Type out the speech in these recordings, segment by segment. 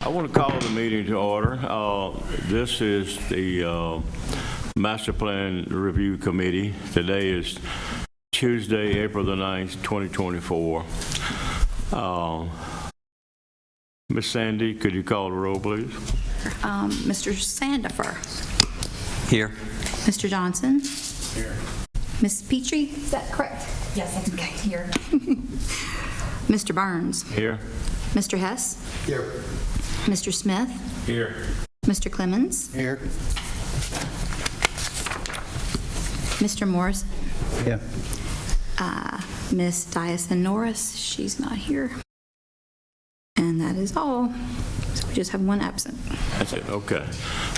I want to call the meeting to order. This is the Master Plan Review Committee. Today is Tuesday, April the 9th, 2024. Ms. Sandy, could you call the roll, please? Mr. Sandifer. Here. Mr. Johnson. Here. Ms. Petrie, is that correct? Yes, that's okay. Here. Mr. Burns. Here. Mr. Hess. Here. Mr. Smith. Here. Mr. Clemens. Here. Mr. Morris. Yeah. Ms. Diason Norris, she's not here. And that is all. So we just have one absent. That's it, okay.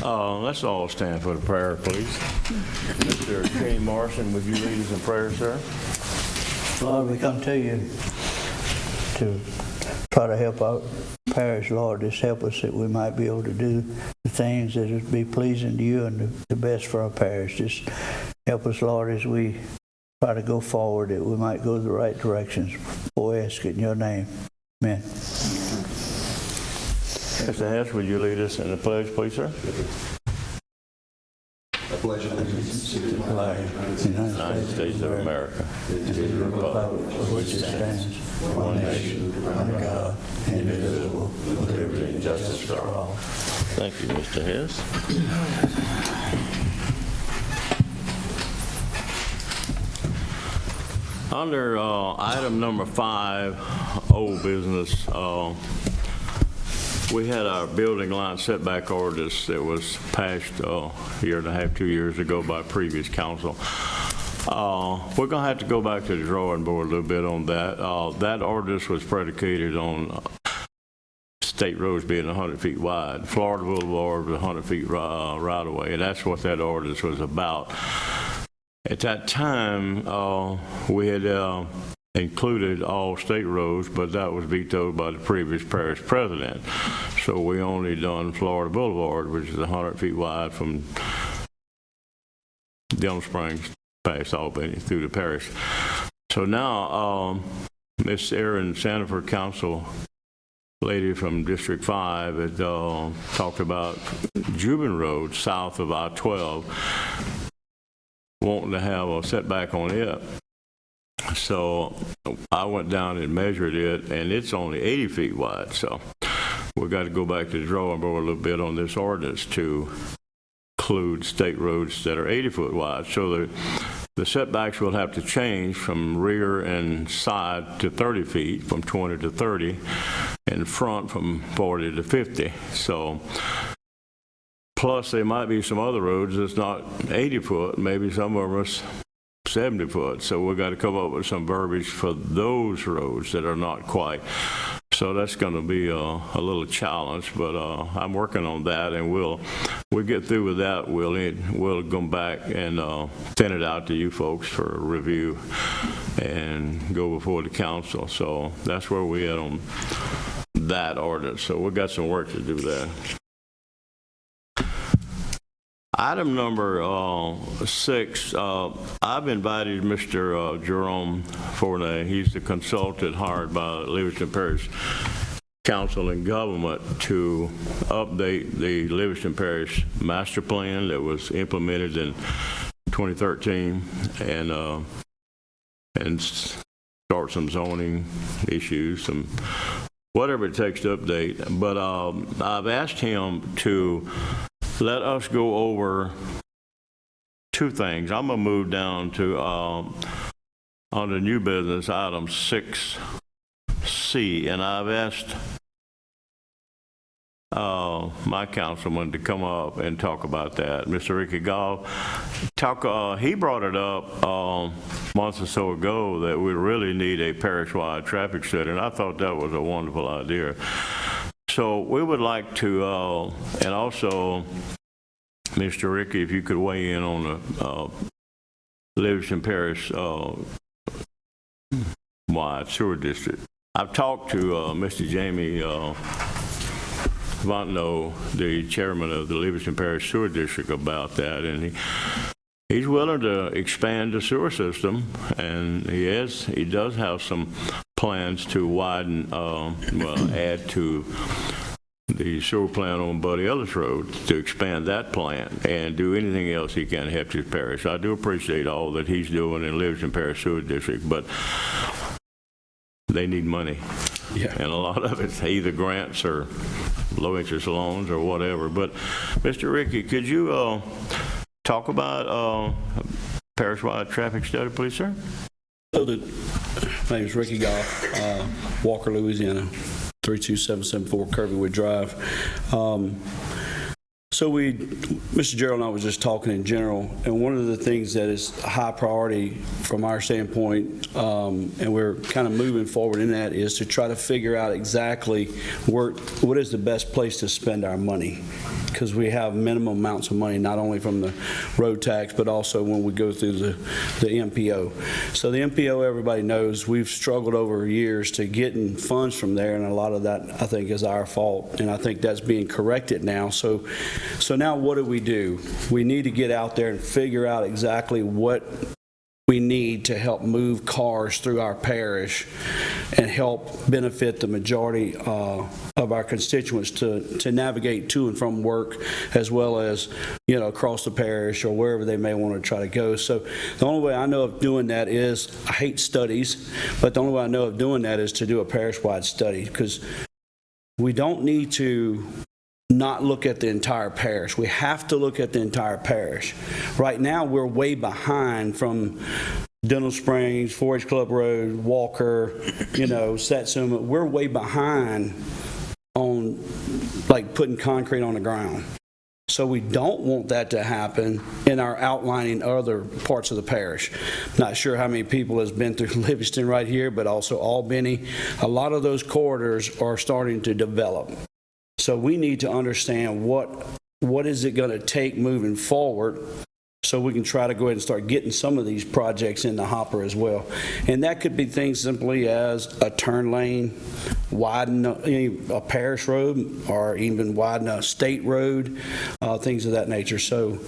Let's all stand for the prayer, please. Mr. Kenny Morrison, would you lead us in prayer, sir? Lord, we come to you to try to help our parish. Lord, just help us that we might be able to do the things that would be pleasing to you and the best for our parish. Just help us, Lord, as we try to go forward, that we might go the right directions. We ask it in your name. Amen. Mr. Hess, would you lead us in the pledge, please, sir? I pledge allegiance to the flag of the United States of America, and to the republic for which it stands, one nation, under God, indivisible, with liberty and justice for all. Thank you, Mr. Hess. Under item number 5, old business, we had our building line setback ordinance that was passed a year and a half, 2 years ago by previous council. We're going to have to go back to the drawing board a little bit on that. That ordinance was predicated on state roads being 100 feet wide. Florida Boulevard was 100 feet right away, and that's what that ordinance was about. At that time, we had included all state roads, but that was vetoed by the previous parish president. So we only done Florida Boulevard, which is 100 feet wide from Delm Springs past Albany through the parish. So now, Miss Erin Sandifer, council lady from District 5, had talked about Jubin Road south of I-12, wanting to have a setback on it. So I went down and measured it, and it's only 80 feet wide. So we've got to go back to the drawing board a little bit on this ordinance to include state roads that are 80 foot wide. So the setbacks will have to change from rear and side to 30 feet, from 20 to 30, and front from 40 to 50. So plus there might be some other roads that's not 80 foot, maybe some of them are 70 foot. So we've got to come up with some verbiage for those roads that are not quite. So that's going to be a little challenge, but I'm working on that, and we'll get through with that. We'll go back and send it out to you folks for review and go before the council. So that's where we at on that ordinance. So we've got some work to do there. Item number 6, I've invited Mr. Jerome Fournay. He's the consultant hired by Livingston Parish Council and Government to update the Livingston Parish Master Plan that was implemented in 2013 and start some zoning issues, some whatever it takes to update. But I've asked him to let us go over 2 things. I'm going to move down to on the new business item 6C, and I've asked my councilman to come up and talk about that. Mr. Ricky Gall, he brought it up months or so ago that we really need a parish-wide traffic study, and I thought that was a wonderful idea. So we would like to, and also, Mr. Ricky, if you could weigh in on the Livingston Parish wide sewer district. I've talked to Mr. Jamie Fontenot, the chairman of the Livingston Parish Sewer District, about that, and he's willing to expand the sewer system, and he does have some plans to widen, add to the sewer plant on Buddy Ellis Road, to expand that plant and do anything else he can to help his parish. I do appreciate all that he's doing and lives in Parish Sewer District, but they need money. Yeah. And a lot of it's either grants or low-interest loans or whatever. But, Mr. Ricky, could you talk about parish-wide traffic study, please, sir? So my name is Ricky Goff, Walker, Louisiana, 32774 Kirbywood Drive. So Mr. Gerald and I was just talking in general, and one of the things that is a high priority from our standpoint, and we're kind of moving forward in that, is to try to figure out exactly what is the best place to spend our money. Because we have minimum amounts of money, not only from the road tax, but also when we go through the MPO. So the MPO, everybody knows, we've struggled over years to getting funds from there, and a lot of that, I think, is our fault, and I think that's being corrected now. So now what do? We need to get out there and figure out exactly what we need to help move cars through our parish and help benefit the majority of our constituents to navigate to and from work, as well as, across the parish or wherever they may want to try to go. So the only way I know of doing that is, I hate studies, but the only way I know of doing that is to do a parish-wide study, because we don't need to not look at the entire parish. We have to look at the entire parish. Right now, we're way behind from Dental Springs, Forage Club Road, Walker, Satsuma. We're way behind on putting concrete on the ground. So we don't want that to happen in our outlining other parts of the parish. Not sure how many people has been through Livingston right here, but also Albany. A lot of those corridors are starting to develop. So we need to understand what is it going to take moving forward, so we can try to go ahead and start getting some of these projects in the hopper as well. And that could be things simply as a turn lane, widen a parish road, or even widen a state road, things of that nature. So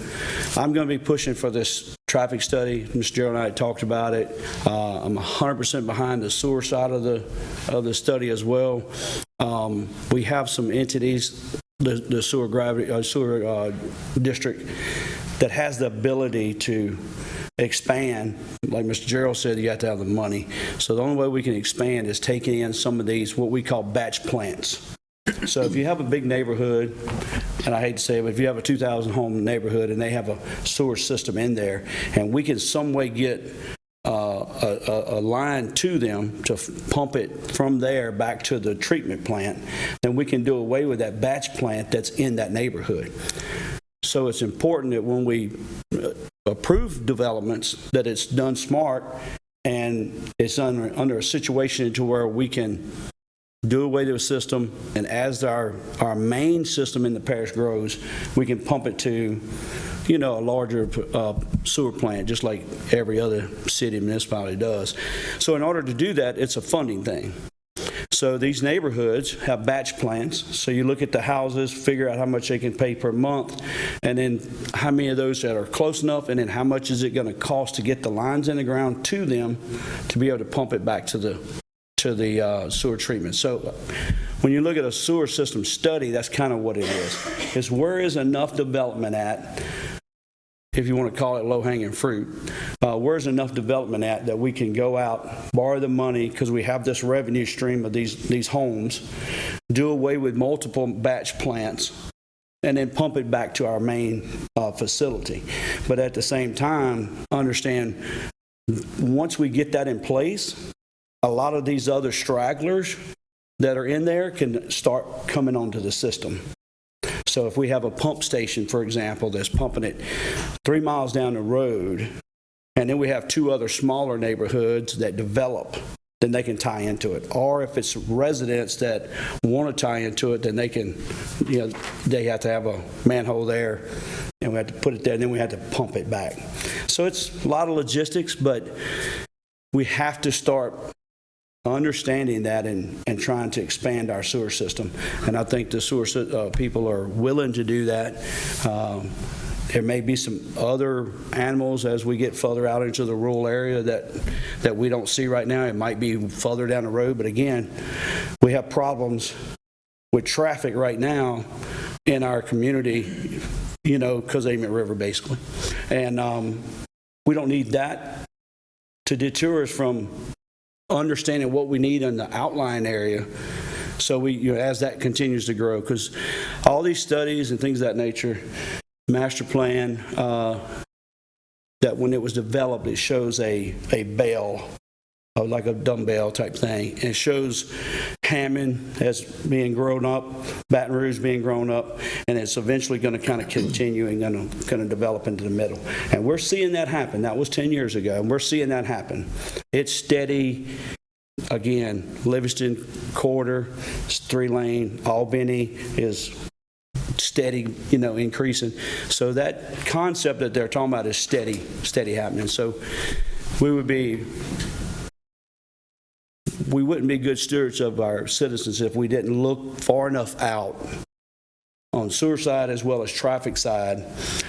I'm going to be pushing for this traffic study. Mr. Gerald and I had talked about it. I'm 100% behind the sewer side of the study as well. We have some entities, the sewer district, that has the ability to expand. Like Mr. Gerald said, you have to have the money. So the only way we can expand is taking in some of these, what we call batch plants. So if you have a big neighborhood, and I hate to say it, but if you have a 2,000 home neighborhood and they have a sewer system in there, and we can some way get a line to them to pump it from there back to the treatment plant, then we can do away with that batch plant that's in that neighborhood. So it's important that when we approve developments, that it's done smart and it's under a situation to where we can do away with a system, and as our main system in the parish grows, we can pump it to a larger sewer plant, just like every other city and municipality does. So in order to do that, it's a funding thing. So these neighborhoods have batch plants. So you look at the houses, figure out how much they can pay per month, and then how many of those that are close enough, and then how much is it going to cost to get the lines in the ground to them to be able to pump it back to the sewer treatment. So when you look at a sewer system study, that's kind of what it is. Is where is enough development at, if you want to call it low-hanging fruit, where's enough development at that we can go out, borrow the money, because we have this revenue stream of these homes, do away with multiple batch plants, and then pump it back to our main facility. But at the same time, understand, once we get that in place, a lot of these other stragglers that are in there can start coming onto the system. So if we have a pump station, for example, that's pumping it 3 miles down the road, and then we have 2 other smaller neighborhoods that develop, then they can tie into it. Or if it's residents that want to tie into it, then they can, they have to have a manhole there, and we have to put it there, and then we have to pump it back. So it's a lot of logistics, but we have to start understanding that and trying to expand our sewer system. And I think the sewer people are willing to do that. There may be some other animals as we get further out into the rural area that we don't see right now. It might be further down the road, but again, we have problems with traffic right now in our community, you know, because of Emmett River, basically. And we don't need that to deter us from understanding what we need in the outlying area. So we, you know, as that continues to grow, because all these studies and things of that nature, master plan, that when it was developed, it shows a bell, like a dumbbell type thing. And it shows Hammond as being grown up, Baton Rouge being grown up, and it's eventually going to kind of continue and going to develop into the middle. And we're seeing that happen. That was 10 years ago, and we're seeing that happen. It's steady. Again, Livingston corridor, it's 3-lane. Albany is steady, you know, increasing. So that concept that they're talking about is steady happening. So we wouldn't be good stewards of our citizens if we didn't look far enough out on sewer side as well as traffic side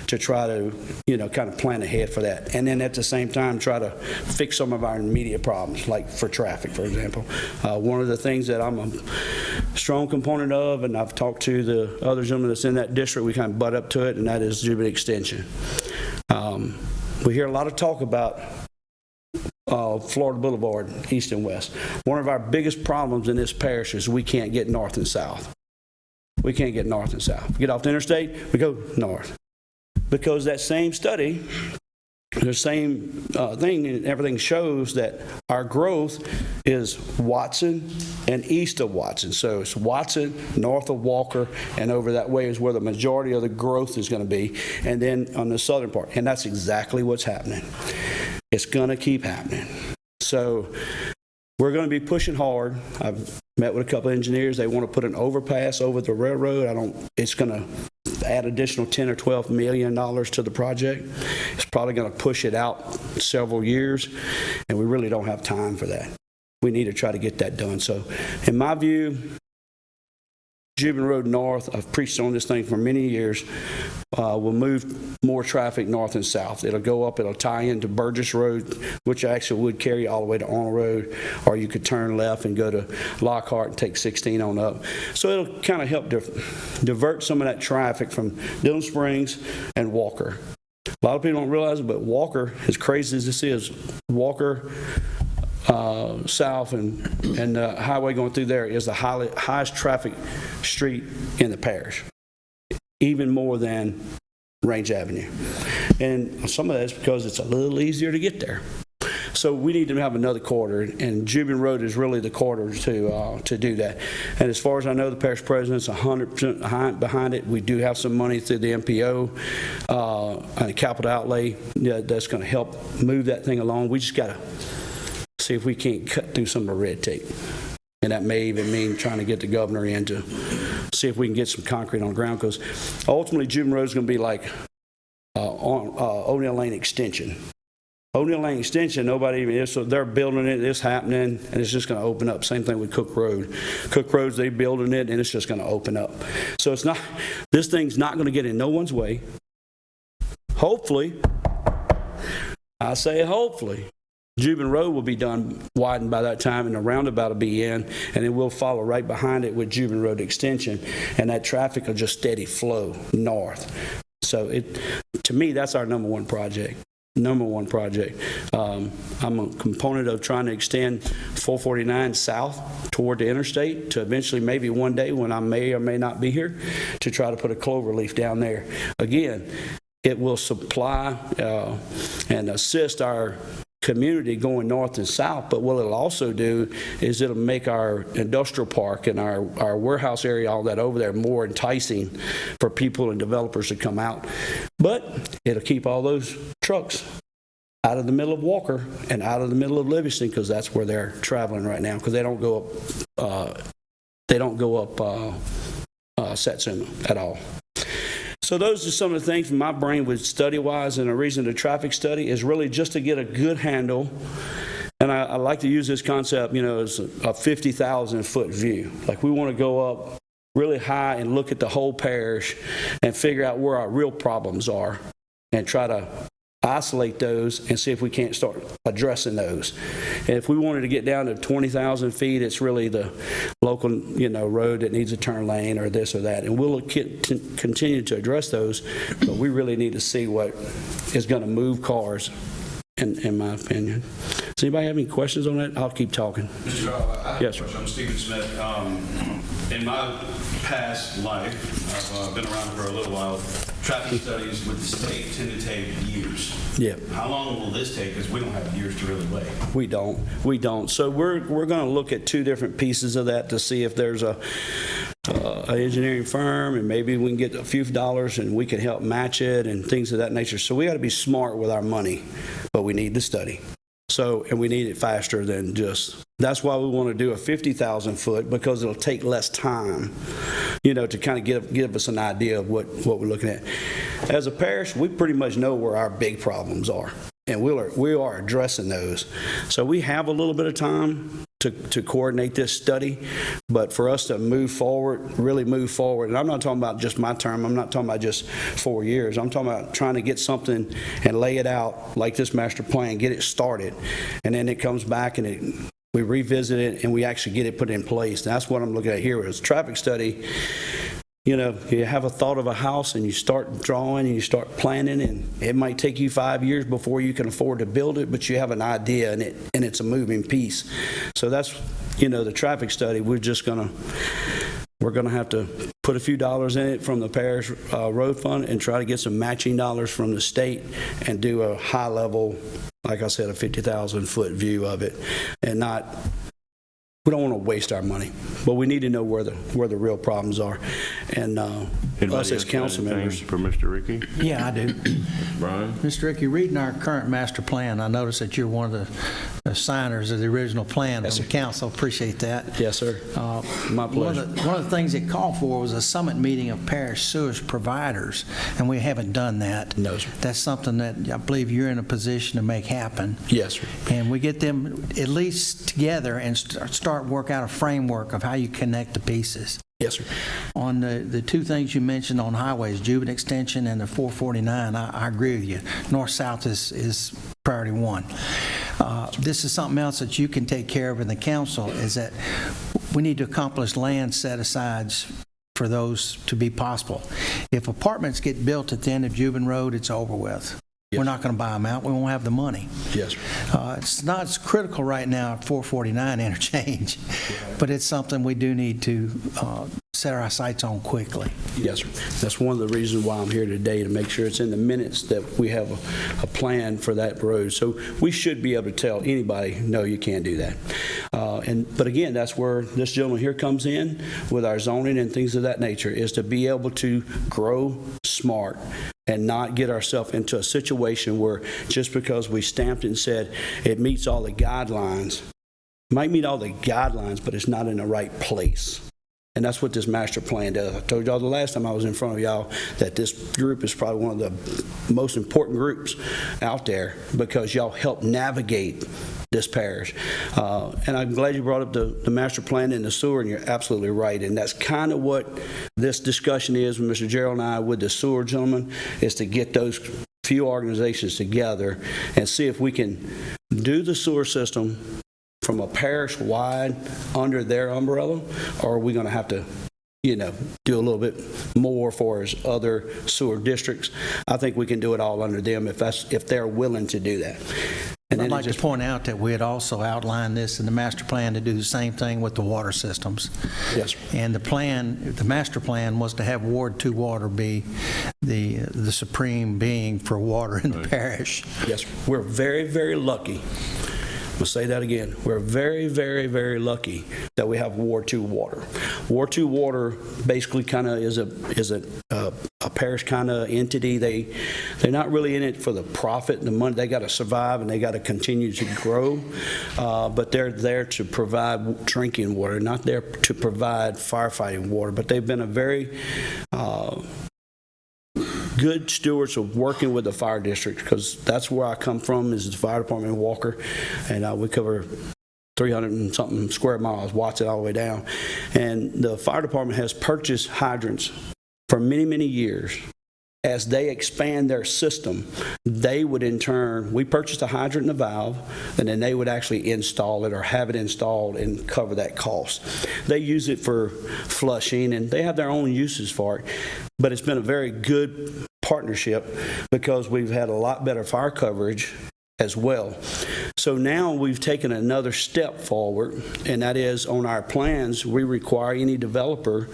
to try to, you know, kind of plan ahead for that. And then at the same time, try to fix some of our immediate problems, like for traffic, for example. One of the things that I'm a strong component of, and I've talked to the other gentlemen that's in that district, we kind of butt up to it, and that is Jubilee Extension. We hear a lot of talk about Florida Boulevard, east and west. One of our biggest problems in this parish is we can't get north and south. We can't get north and south. We get off the interstate, we go north. Because that same study, the same thing, and everything shows that our growth is Watson and east of Watson. So it's Watson, north of Walker, and over that way is where the majority of the growth is going to be. And then on the southern part. And that's exactly what's happening. It's going to keep happening. So we're going to be pushing hard. I've met with a couple of engineers. They want to put an overpass over the railroad. It's going to add additional $10 or $12 million to the project. It's probably going to push it out several years, and we really don't have time for that. We need to try to get that done. So in my view, Jubilee Road North, I've preached on this thing for many years, will move more traffic north and south. It'll go up, it'll tie into Burgess Road, which actually would carry all the way to Arnold Road, or you could turn left and go to Lockhart and take 16 on up. So it'll kind of help divert some of that traffic from Dillon Springs and Walker. A lot of people don't realize it, but Walker, as crazy as this is, Walker south and the highway going through there is the highest traffic street in the parish, even more than Range Avenue. And some of that is because it's a little easier to get there. So we need to have another corridor, and Jubilee Road is really the corridor to do that. And as far as I know, the parish president's 100% behind it. We do have some money through the MPO and a capital outlay that's going to help move that thing along. We just got to see if we can't cut through some of the red tape. And that may even mean trying to get the governor in to see if we can get some concrete on the ground, because ultimately Jubilee Road is going to be like O'Neill Lane Extension. O'Neill Lane Extension, nobody even is, so they're building it, it's happening, and it's just going to open up. Same thing with Cook Road. Cook Road's, they building it, and it's just going to open up. So it's not, this thing's not going to get in no one's way. Hopefully, I say hopefully, Jubilee Road will be done, widened by that time, and the roundabout will be in, and then we'll follow right behind it with Jubilee Road Extension, and that traffic will just steady flow north. So to me, that's our number one project. I'm a component of trying to extend 449 south toward the interstate to eventually, maybe one day when I may or may not be here, to try to put a clover leaf down there. Again, it will supply and assist our community going north and south, but what it'll also do is it'll make our industrial park and our warehouse area, all that over there, more enticing for people and developers to come out. But it'll keep all those trucks out of the middle of Walker and out of the middle of Livingston, because that's where they're traveling right now, because they don't go up Satsuma at all. So those are some of the things in my brain with study-wise, and the reason the traffic study is really just to get a good handle. And I like to use this concept, as a 50,000-foot view. Like, we want to go up really high and look at the whole parish and figure out where our real problems are and try to isolate those and see if we can't start addressing those. And if we wanted to get down to 20,000 feet, it's really the local, road that needs a turn lane or this or that. And we'll continue to address those, but we really need to see what is going to move cars, in my opinion. Does anybody have any questions on that? I'll keep talking. Mr. Carl, I have Yes, a sir. question. I'm Stephen Smith. In my past life, I've been around for a little while. Traffic studies with the state tend to take years. Yeah. How long will this take? Because we don't have years to really wait. We don't. So we're going to look at two different pieces of that to see if there's an engineering firm, and maybe we can get a few dollars and we can help match it and things of that nature. So we got to be smart with our money, but we need the study. And we need it faster than just, that's why we want to do a 50,000 foot, because it'll take less time, to kind of give us an idea of what we're looking at. As a parish, we pretty much know where our big problems are, and we are addressing those. So we have a little bit of time to coordinate this study, but for us to really move forward, and I'm not talking about just my term, I'm not talking about just 4 years, I'm talking about trying to get something and lay it out like this master plan, get it started, and then it comes back and we revisit it and we actually get it put in place. And that's what I'm looking at here is traffic study. You have a thought of a house and you start drawing and you start planning, and it might take you 5 years before you can afford to build it, but you have an idea and it's a moving piece. So that's, the traffic study, we're going to have to put a few dollars in it from the parish road fund and try to get some matching dollars from the state and do a high level, like I said, a 50,000 foot view of it, and we don't want to waste our money, but we need to know where the real problems are. And us as council members. For Mr. Ricky? Yeah, I do. Brian? Mr. Ricky, reading our current master plan, I noticed that you're one of the signers of the original plan of the council. Appreciate that. Yes, sir. My pleasure. One of the things it called for was a summit meeting of parish sewage providers, and we haven't done that. No, sir. That's something that I believe you're in a position to make happen. Yes, sir. And we get them at least together and start work out a framework of how you connect the pieces. Yes, sir. On the two things you mentioned on highways, Jubilee Extension and the 449, I agree with you. North-south is priority one. This is something else that you can take care of in the council, is that we need to accomplish land set-asides for those to be possible. If apartments get built at the end of Jubilee Road, it's over with. Yes. We're not going to buy them out. We won't have the money. Yes, sir. It's not as critical right now at 449 interchange, but it's something we do need to set our sights on quickly. Yes, sir. That's one of the reasons why I'm here today, to make sure it's in the minutes that we have a plan for that road. So we should be able to tell anybody, no, you can't do that. But again, that's where this gentleman here comes in with our zoning and things of that nature, is to be able to grow smart and not get ourselves into a situation where just because we stamped it and said it meets all the guidelines, it might meet all the guidelines, but it's not in the right place. And that's what this master plan does. I told y'all the last time I was in front of y'all that this group is probably one of the most important groups out there, because y'all help navigate this parish. And I'm glad you brought up the master plan and the sewer, and you're absolutely right. And that's kind of what this discussion is with Mr. Gerald and I with the sewer gentleman, is to get those few organizations together and see if we can do the sewer system from a parish-wide under their umbrella, or are we going to have to, do a little bit more for as other sewer districts? I think we can do it all under them if they're willing to do that. And I'd like to point out that we had also outlined this in the master plan to do the same thing with the water systems. Yes, sir. And the master plan was to have Ward 2 water be the supreme being for water in the parish. Yes, sir. We're very, very lucky. I'm going to say that again. We're very, very, very lucky that we have Ward 2 water. Ward 2 water basically kind of is a parish kind of entity. They're not really in it for the profit and the money. They got to survive and they got to continue to grow, but they're there to provide drinking water, not there to provide firefighting water. But they've been a very good stewards of working with the fire district, because that's where I come from, is the fire department in Walker, and we cover 300 and something square miles, Watson all the way down. And the fire department has purchased hydrants for many, many years, as they expand their system, they would in turn, we purchased a hydrant and a valve, and then they would actually install it or have it installed and cover that cost. They use it for flushing, and they have their own uses for it, but it's been a very good partnership because we've had a lot better fire coverage as well. So now we've taken another step forward, and that is on our plans, we require any developer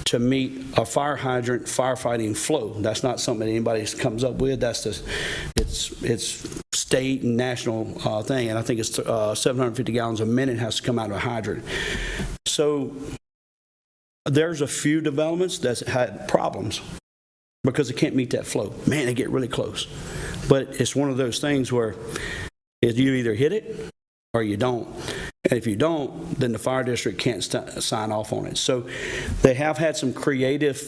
to meet a fire hydrant firefighting flow. That's not something that anybody comes up with. That's it's state and national thing, and I think it's 750 gallons a minute has to come out of a hydrant. So there's a few developments that's had problems because they can't meet that flow. Man, they get really close. But it's one of those things where you either hit it or you don't. And if you don't, then the fire district can't sign off on it. So they have had some creative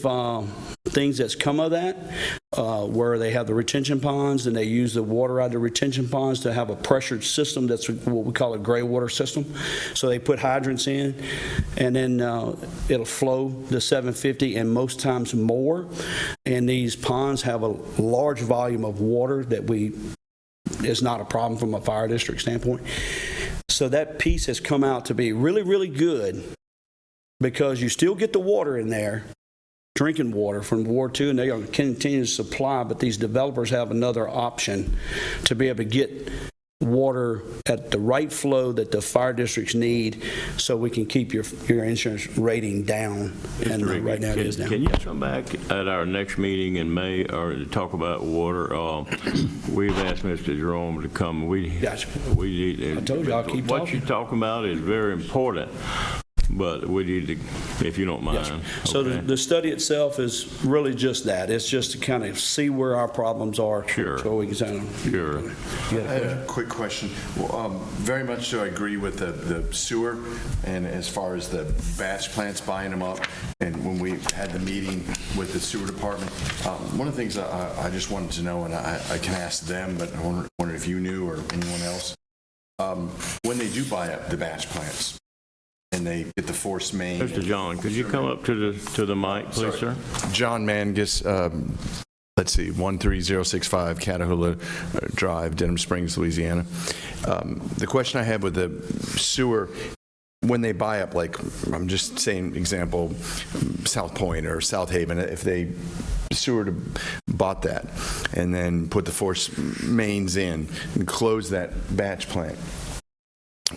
things that's come of that, where they have the retention ponds and they use the water out of the retention ponds to have a pressured system. That's what we call a gray water system. So they put hydrants in, and then it'll flow the 750 and most times more. And these ponds have a large volume of water that is not a problem from a fire district standpoint. So that piece has come out to be really, really good because you still get the water in there, drinking water from Ward 2, and they're going to continue to supply, but these developers have another option to be able to get water at the right flow that the fire districts need so we can keep your insurance rating down. And right now it is down. Can you come back at our next meeting in May or to talk about water? We've asked Mr. Jerome to come. Gotcha. We need. I told you I'll keep what talking. you're talking about is very important. But we need to, if you don't mind. Yes. So Okay. the study itself is really just that. It's just to kind of see where our problems are. Sure. So we can kind of. Sure. I have a quick question. Well, very much so I agree with the sewer, and as far as the batch plants buying them up, and when we had the meeting with the sewer department, one of the things I just wanted to know, and I can ask them, but I wondered if you knew or anyone else, when they do buy up the batch plants, and they get the force main. Mr. John, could you come up to the mic, please, sir? John Mangus, let's see, 13065 Catahoula Drive, Denham Springs, Louisiana. The question I have with the sewer, when they buy up, like, I'm just saying, example, South Point or South Haven, if they sewer bought that and then put the force mains in and close that batch plant,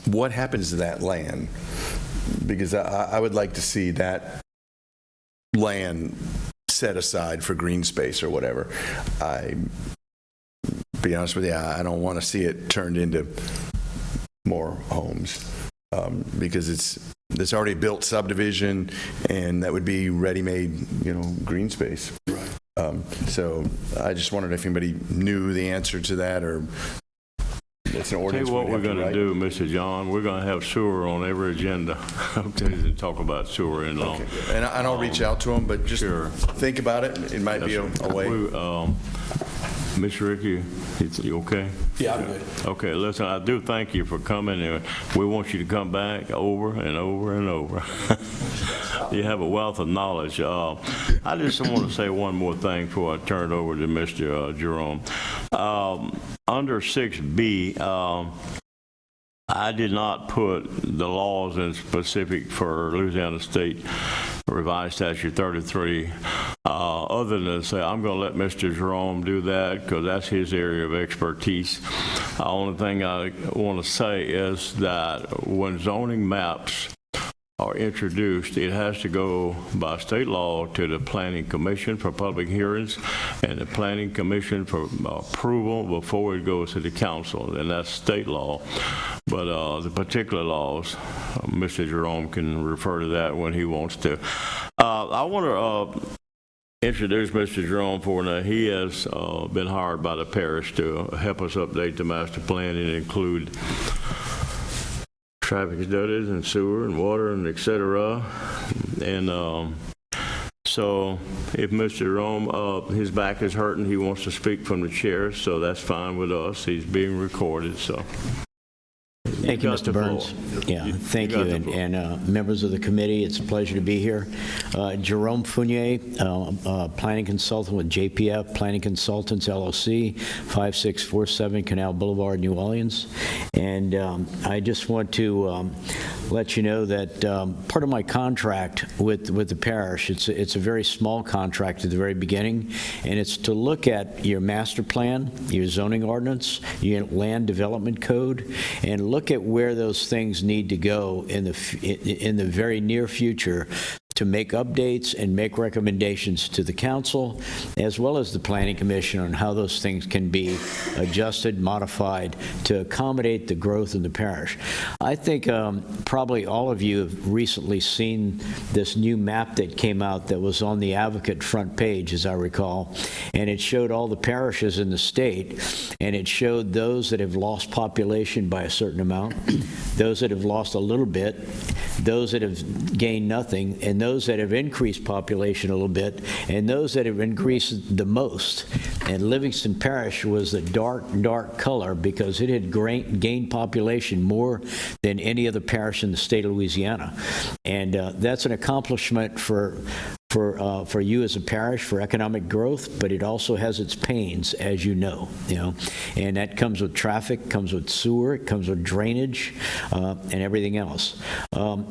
what happens to that land? Because I would like to see that land set aside for green space or whatever. Be honest with you, I don't want to see it turned into more homes because it's already a built subdivision, and that would be ready-made, green space. Right. So I just wondered if anybody knew the answer to that, or it's an Tell ordinance. you what we're going to write. do, Mr. John. We're going to have sewer on every agenda. I'm telling you to talk about sewer in long. Okay. And I'll reach out to them, but just Sure. think about it. It might be a way. Ms. Ricky, you okay? Yeah, I'm good. Okay, listen, I do thank you for coming, and we want you to come back over and over and over. You have a wealth of knowledge. I just want to say one more thing before I turn it over to Mr. Jerome. Under 6B, I did not put the laws in specific for Louisiana State Revised Statute 33, other than to say I'm going to let Mr. Jerome do that because that's his area of expertise. The only thing I want to say is that when zoning maps are introduced, it has to go by state law to the Planning Commission for public hearings and the Planning Commission for approval before it goes to the council, and that's state law. But the particular laws, Mr. Jerome can refer to that when he wants to. I want to introduce Mr. Jerome for he has been hired by the parish to help us update the master plan and include traffic studies and sewer and water and et cetera. And so if Mr. Jerome, his back is hurting, he wants to speak from the chair, so that's fine with us. He's being recorded, so. Thank you, got Mr. the Burns. floor. Yeah, thank got you, the floor. and members of the committee, it's a pleasure to be here. Jerome Fournier, planning consultant with JPF Planning Consultants LLC, 5647 Canal Boulevard, New Orleans. And I just want to let you know that part of my contract with the parish, it's a very small contract at the very beginning, and it's to look at your master plan, your zoning ordinance, your land development code, and look at where those things need to go in the very near future to make updates and make recommendations to the council, as well as the planning commission on how those things can be adjusted, modified to accommodate the growth in the parish. I think probably all of you have recently seen this new map that came out that was on the Advocate front page, as I recall, and it showed all the parishes in the state, and it showed those that have lost population by a certain amount, those that have lost a little bit, those that have gained nothing, and those that have increased population a little bit, and those that have increased the most. And Livingston Parish was a dark color because it had gained population more than any other parish in the state of Louisiana. And that's an accomplishment for you as a parish for economic growth, but it also has its pains, as you know, and that comes with traffic, comes with sewer, it comes with drainage, and everything else.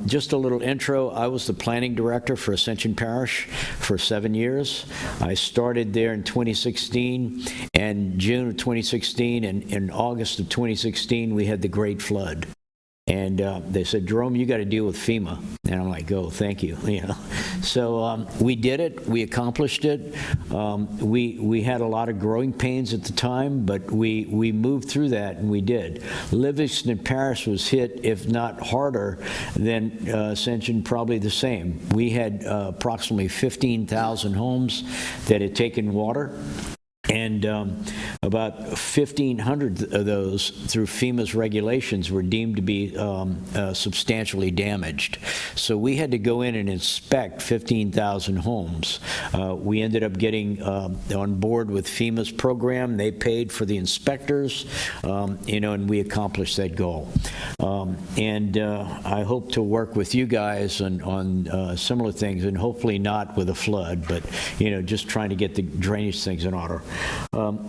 Just a little intro, I was the planning director for Ascension Parish for 7 years. I started there in 2016, and June of 2016 and in August of 2016, we had the Great Flood. And they said, Jerome, you got to deal with FEMA. And I'm like, oh, thank you. So we did it. We accomplished it. We had a lot of growing pains at the time, but we moved through that, and we did. Livingston Parish was hit, if not harder than Ascension, probably the same. We had approximately 15,000 homes that had taken water. And about 1,500 of those, through FEMA's regulations, were deemed to be substantially damaged. So we had to go in and inspect 15,000 homes. We ended up getting on board with FEMA's program. They paid for the inspectors, and we accomplished that goal. And I hope to work with you guys on similar things, and hopefully not with a flood, but just trying to get the drainage things in order.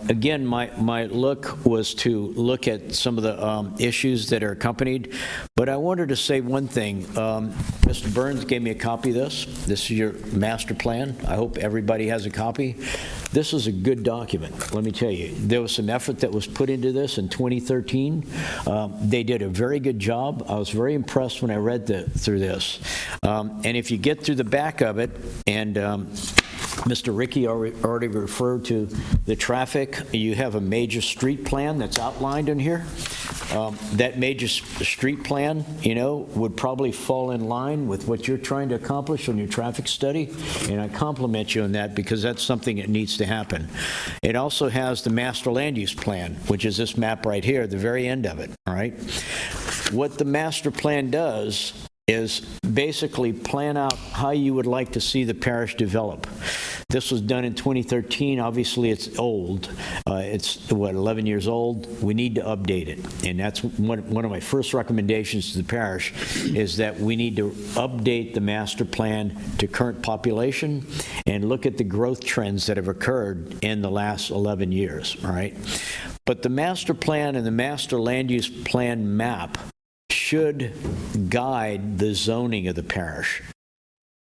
Again, my look was to look at some of the issues that are accompanied, but I wanted to say one thing. Mr. Burns gave me a copy of this. This is your master plan. I hope everybody has a copy. This is a good document, let me tell you. There was some effort that was put into this in 2013. They did a very good job. I was very impressed when I read through this. And if you get through the back of it, and Mr. Ricky already referred to the traffic. You have a major street plan that's outlined in here. That major street plan, would probably fall in line with what you're trying to accomplish on your traffic study, and I compliment you on that because that's something that needs to happen. It also has the master land use plan, which is this map right here, the very end of it, all right? What the master plan does is basically plan out how you would like to see the parish develop. This was done in 2013. Obviously, it's old. It's, 11 years old? We need to update it. And that's one of my first recommendations to the parish is that we need to update the master plan to current population and look at the growth trends that have occurred in the last 11 years, all right? But the master plan and the master land use plan map should guide the zoning of the parish.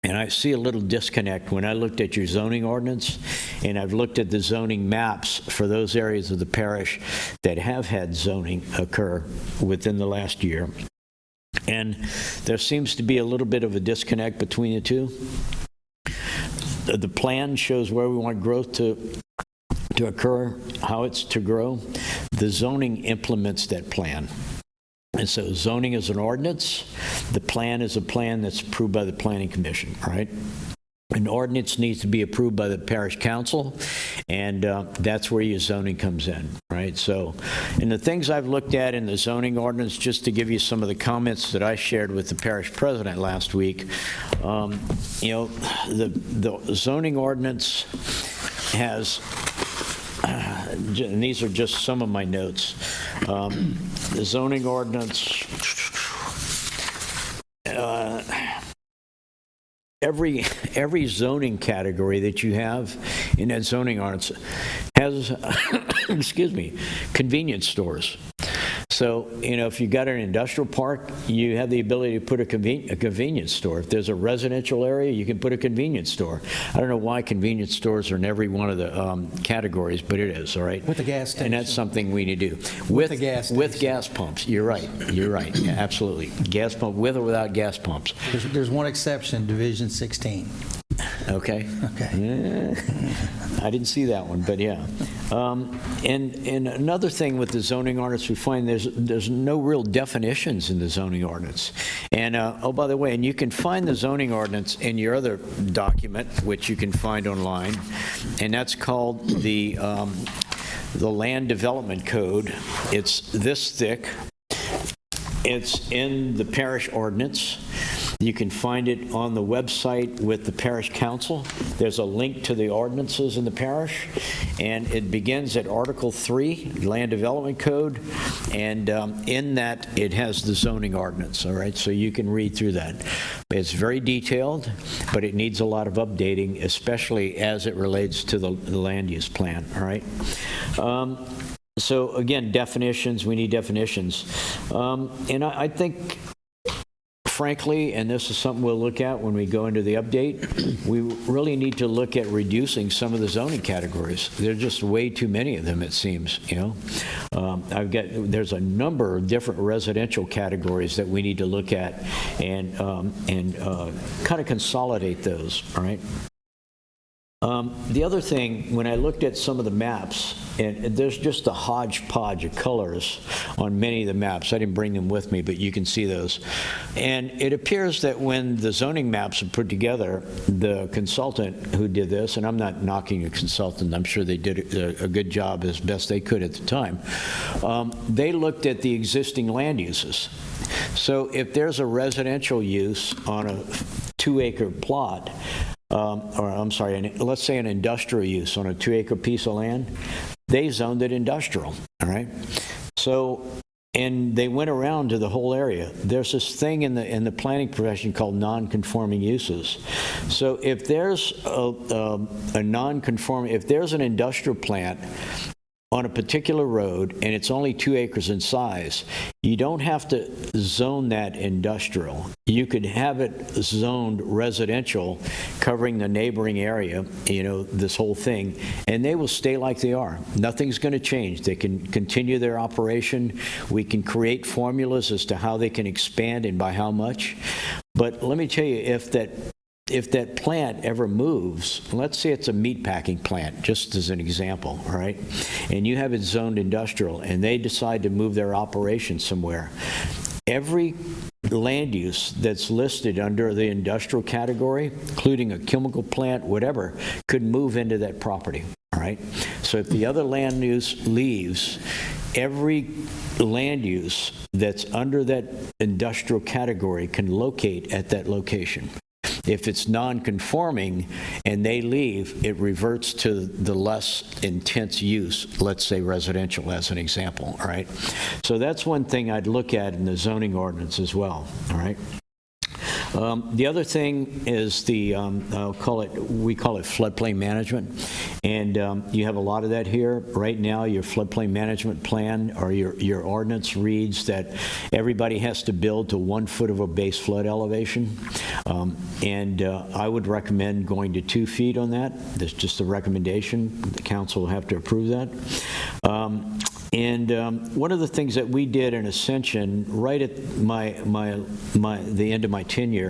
And I see a little disconnect when I looked at your zoning ordinance, and I've looked at the zoning maps for those areas of the parish that have had zoning occur within the last year. And there seems to be a little bit of a disconnect between the two. The plan shows where we want growth to occur, how it's to grow. The zoning implements that plan. And so zoning is an ordinance. The plan is a plan that's approved by the Planning Commission, right? An ordinance needs to be approved by the parish council, and that's where your zoning comes in, right? So, and the things I've looked at in the zoning ordinance, just to give you some of the comments that I shared with the parish president last week, the zoning ordinance has, and these are just some of my notes, the zoning ordinance, every zoning category that you have in that zoning ordinance has, excuse me, convenience stores. So, if you got an industrial park, you have the ability to put a convenience store. If there's a residential area, you can put a convenience store. I don't know why convenience stores are in every one of the categories, but it is, all right? With the gas station. And that's something we need to do. With the gas With station. gas pumps, you're right, yeah, absolutely. Gas pump, with or without gas pumps, There's one exception, Division 16. okay? Okay. I didn't see that one, but yeah. And another thing with the zoning ordinance, we find there's no real definitions in the zoning ordinance. And, oh, by the way, and you can find the zoning ordinance in your other document, which you can find online, and that's called the Land Development Code. It's this thick. It's in the parish ordinance. You can find it on the website with the parish council. There's a link to the ordinances in the parish, and it begins at Article 3, Land Development Code, and in that, it has the zoning ordinance, all right? So you can read through that. It's very detailed, but it needs a lot of updating, especially as it relates to the land use plan, all right? So again, definitions, we need definitions. And I think, frankly, and this is something we'll look at when we go into the update, we really need to look at reducing some of the zoning categories. There are just way too many of them, it seems, there's a number of different residential categories that we need to look at and kind of consolidate those, all right? The other thing, when I looked at some of the maps, and there's just a hodgepodge of colors on many of the maps. I didn't bring them with me, but you can see those. And it appears that when the zoning maps are put together, the consultant who did this, and I'm not knocking a consultant, I'm sure they did a good job as best they could at the time, they looked at the existing land uses. So if there's a residential use on a 2-acre plot, let's say an industrial use on a 2-acre piece of land, they zoned it industrial, all right? So, and they went around to the whole area. There's this thing in the planning profession called non-conforming uses. So if there's a non-conforming, if there's an industrial plant on a particular road and it's only 2 acres in size, you don't have to zone that industrial. You could have it zoned residential, covering the neighboring area, this whole thing, and they will stay like they are. Nothing's going to change. They can continue their operation. We can create formulas as to how they can expand and by how much. But let me tell you, if that plant ever moves, let's say it's a meatpacking plant, just as an example, all right, and you have it zoned industrial, and they decide to move their operation somewhere, every land use that's listed under the industrial category, including a chemical plant, whatever, could move into that property, all right? So if the other land use leaves, every land use that's under that industrial category can locate at that location. If it's non-conforming and they leave, it reverts to the less intense use, let's say residential as an example, all right? So that's one thing I'd look at in the zoning ordinance as well, all right? The other thing is we call it floodplain management, and you have a lot of that here. Right now, your floodplain management plan or your ordinance reads that everybody has to build to 1 foot of a base flood elevation, and I would recommend going to 2 feet on that. That's just a recommendation. The council will have to approve that. And one of the things that we did in Ascension, right at the end of my tenure,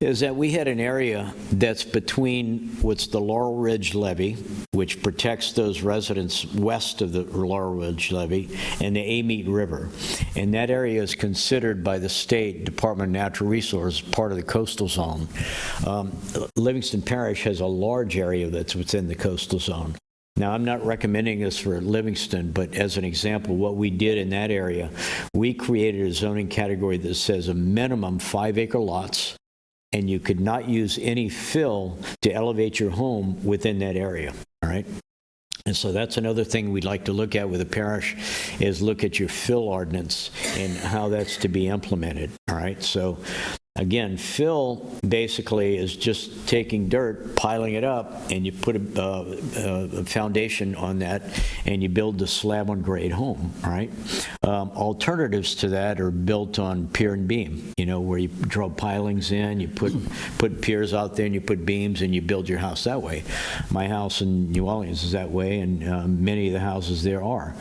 is that we had an area that's between what's the Laurel Ridge Levee, which protects those residents west of the Laurel Ridge Levee, and the Amite River. And that area is considered by the State Department of Natural Resources part of the coastal zone. Livingston Parish has a large area that's within the coastal zone. Now, I'm not recommending this for Livingston, but as an example, what we did in that area, we created a zoning category that says a minimum 5-acre lots, and you could not use any fill to elevate your home within that area, all right? And so that's another thing we'd like to look at with the parish, is look at your fill ordinance and how that's to be implemented, all right? So again, fill basically is just taking dirt, piling it up, and you put a foundation on that, and you build the slab on grade home, all right? Alternatives to that are built on pier and beam, where you draw pilings in, you put piers out there, and you put beams, and you build your house that way. My house in New Orleans is that way, and many of the houses there are.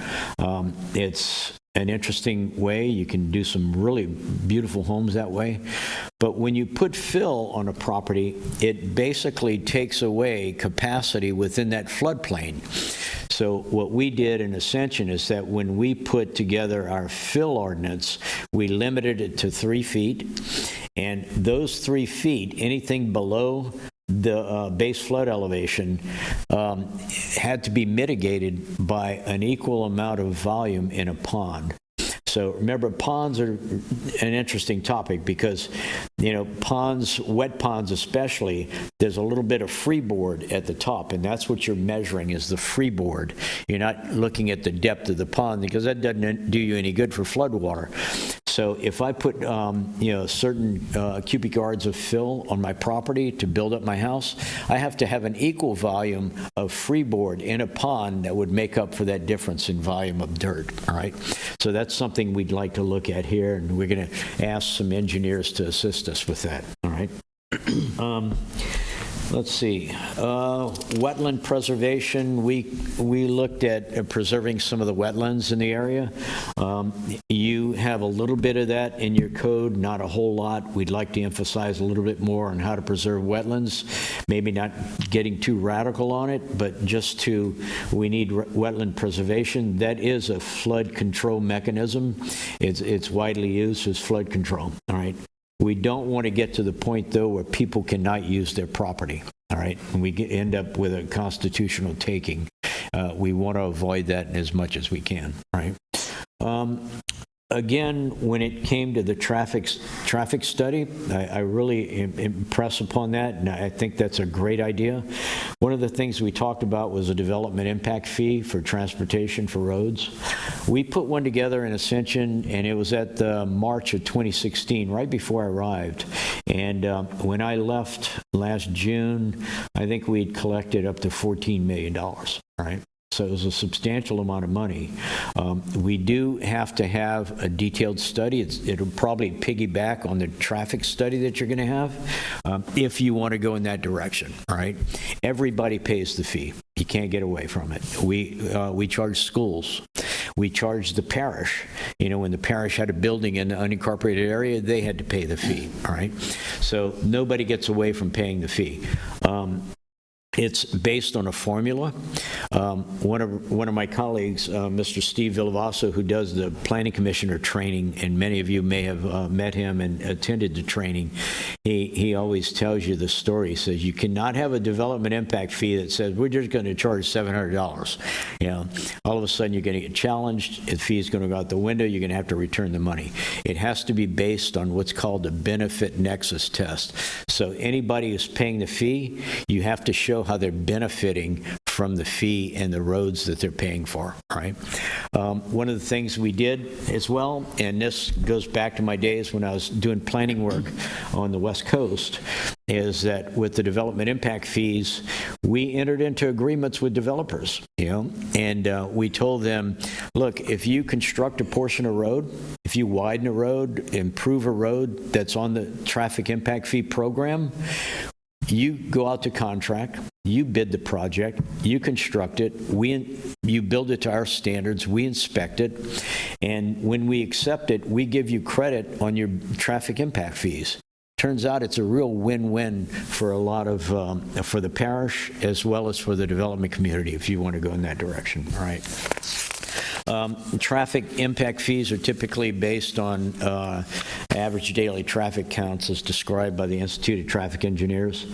It's an interesting way. You can do some really beautiful homes that way. But when you put fill on a property, it basically takes away capacity within that floodplain. So what we did in Ascension is that when we put together our fill ordinance, we limited it to 3 feet. And those 3 feet, anything below the base flood elevation, had to be mitigated by an equal amount of volume in a pond. So remember, ponds are an interesting topic because, ponds, wet ponds especially, there's a little bit of freeboard at the top, and that's what you're measuring, is the freeboard. You're not looking at the depth of the pond, because that doesn't do you any good for flood water. So if I put, certain cubic yards of fill on my property to build up my house, I have to have an equal volume of freeboard in a pond that would make up for that difference in volume of dirt, all right? So that's something we'd like to look at here, and we're going to ask some engineers to assist us with that, all right? Let's see, wetland preservation, we looked at preserving some of the wetlands in the area. You have a little bit of that in your code, not a whole lot. We'd like to emphasize a little bit more on how to preserve wetlands, maybe not getting too radical on it, but just we need wetland preservation. That is a flood control mechanism. It's widely used as flood control, all right? We don't want to get to the point, though, where people cannot use their property, all right? And we end up with a constitutional taking. We want to avoid that as much as we can, all right? Again, when it came to the traffic study, I really impress upon that, and I think that's a great idea. One of the things we talked about was a development impact fee for transportation for roads. We put one together in Ascension, and it was at the March of 2016, right before I arrived. And when I left last June, I think we'd collected up to $14 million, all right? So it was a substantial amount of money. We do have to have a detailed study. It'll probably piggyback on the traffic study that you're going to have if you want to go in that direction, all right? Everybody pays the fee. You can't get away from it. We charge schools. We charge the parish. When the parish had a building in the unincorporated area, they had to pay the fee, all right? So nobody gets away from paying the fee. It's based on a formula. One of my colleagues, Mr. Steve Villavasso, who does the planning commissioner training, and many of you may have met him and attended the training, he always tells you the story. He says, you cannot have a development impact fee that says, we're just going to charge $700. All of a sudden you're going to get challenged, the fee is going to go out the window, you're going to have to return the money. It has to be based on what's called the benefit nexus test. So anybody who's paying the fee, you have to show how they're benefiting from the fee and the roads that they're paying for, right? One of the things we did as well, and this goes back to my days when I was doing planning work on the West Coast, is that with the development impact fees, we entered into agreements with developers, and we told them, look, if you construct a portion of road, if you widen a road, improve a road that's on the traffic impact fee program, you go out to contract, you bid the project, you construct it, you build it to our standards, we inspect it, and when we accept it, we give you credit on your traffic impact fees. Turns out it's a real win-win for a lot of, for the parish as well as for the development community, if you want to go in that direction, all right? Traffic impact fees are typically based on average daily traffic counts as described by the Institute of Traffic Engineers.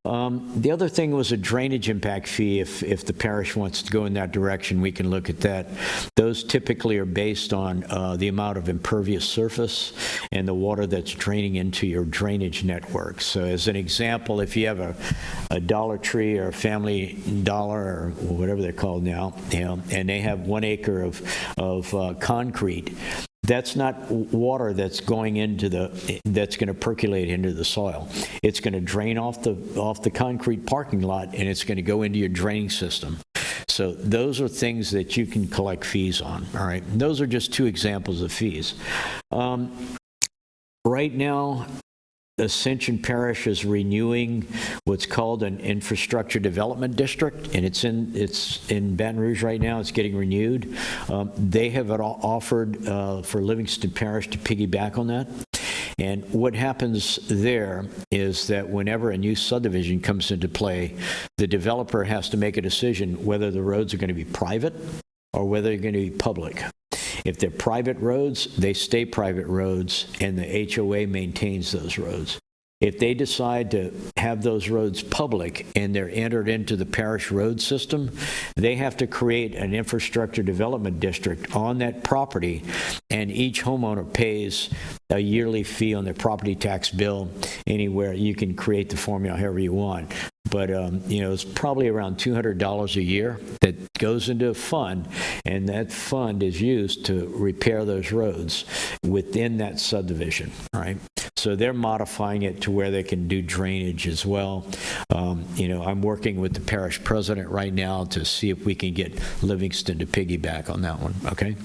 The other thing was a drainage impact fee. If the parish wants to go in that direction, we can look at that. Those typically are based on the amount of impervious surface and the water that's draining into your drainage network. So as an example, if you have a Dollar Tree or a Family Dollar or whatever they're called now, and they have 1 acre of concrete, that's not water that's going that's going to percolate into the soil. It's going to drain off the concrete parking lot, and it's going to go into your draining system. So those are things that you can collect fees on, all right? And those are just 2 examples of fees. Right now, Ascension Parish is renewing what's called an infrastructure development district, and it's in Baton Rouge right now. It's getting renewed. They have offered for Livingston Parish to piggyback on that. And what happens there is that whenever a new subdivision comes into play, the developer has to make a decision whether the roads are going to be private or whether they're going to be public. If they're private roads, they stay private roads, and the HOA maintains those roads. If they decide to have those roads public and they're entered into the parish road system, they have to create an infrastructure development district on that property, and each homeowner pays a yearly fee on their property tax bill anywhere. You can create the formula however you want. But, it's probably around $200 a year that goes into a fund, and that fund is used to repair those roads within that subdivision, right? So they're modifying it to where they can do drainage as well. I'm working with the parish president right now to see if we can get Livingston to piggyback on that one, okay?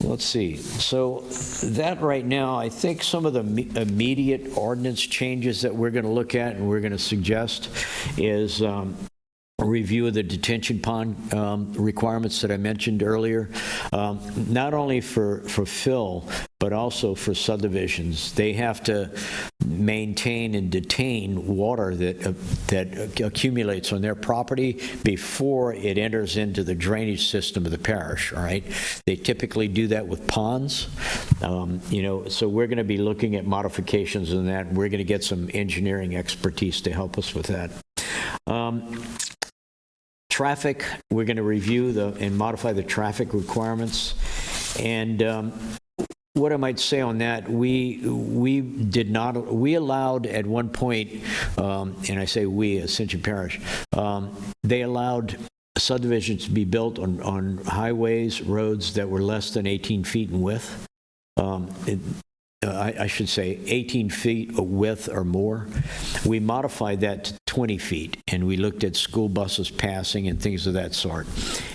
Let's see. So that right now, I think some of the immediate ordinance changes that we're going to look at and we're going to suggest is a review of the detention pond requirements that I mentioned earlier, not only for fill, but also for subdivisions. They have to maintain and detain water that accumulates on their property before it enters into the drainage system of the parish, all right? They typically do that with ponds. So we're going to be looking at modifications in that, and we're going to get some engineering expertise to help us with that. Traffic, we're going to review and modify the traffic requirements. And what I might say on that, we allowed at one point, and I say we, Ascension Parish, they allowed subdivisions to be built on highways, roads that were less than 18 feet in width. I should say 18 feet of width or more. We modified that to 20 feet, and we looked at school buses passing and things of that sort.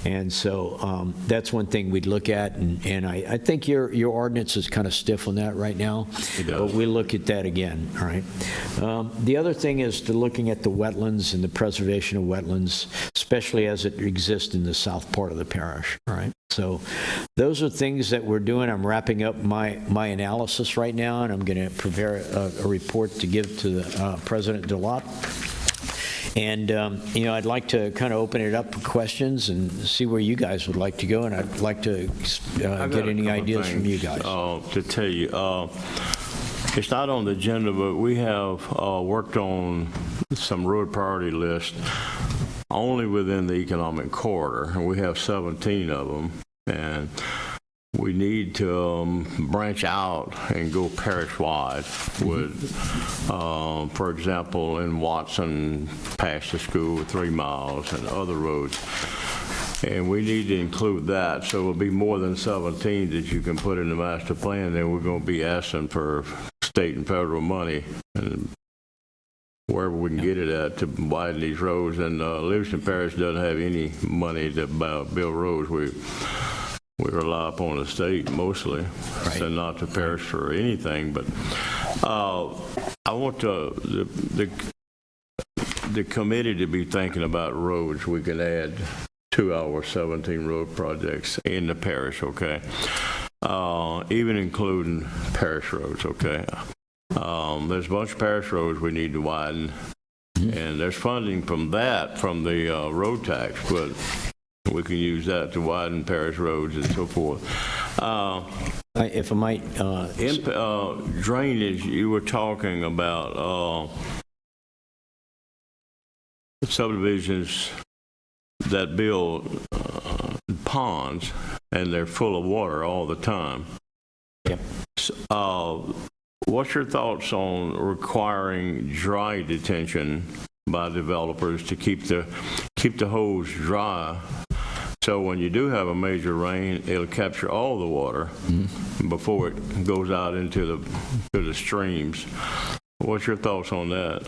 And so that's one thing we'd look at, and I think your ordinance is kind of stiff on that right now, but we'll look at that again, all right? The other thing is to looking at the wetlands and the preservation of wetlands, especially as it exists in the south part of the parish, all right? So those are things that we're doing. I'm wrapping up my analysis right now, and I'm going to prepare a report to give to the President Delott. And, I'd like to kind of open it up for questions and see where you guys would like to go, and I'd like to get any ideas from you guys. To tell you, it's not on the agenda, but we have worked on some road priority lists only within the economic corridor, and we have 17 of them, and we need to branch out and go parish-wide with, for example, in Watson, past the school, 3 miles, and other roads. And we need to include that, so it'll be more than 17 that you can put in the master plan. Then we're going to be asking for state and federal money, and wherever we can get it at to widen these roads. And Livingston Parish doesn't have any money to build roads. We rely upon the state mostly, right, and not the parish for anything. But I want the committee to be thinking about roads. We can add to our 17 road projects in the parish, okay? Even including parish roads, okay? There's a bunch of parish roads we need to widen, and there's funding from the road tax, but we can use that to widen parish roads and so forth. If I might, Drainage, you were talking about subdivisions that build ponds, and they're full of water all the time. Yep. What's your thoughts on requiring dry detention by developers to keep the hose dry? So when you do have a major rain, it'll capture all the water before it goes out into the streams. What's your thoughts on that?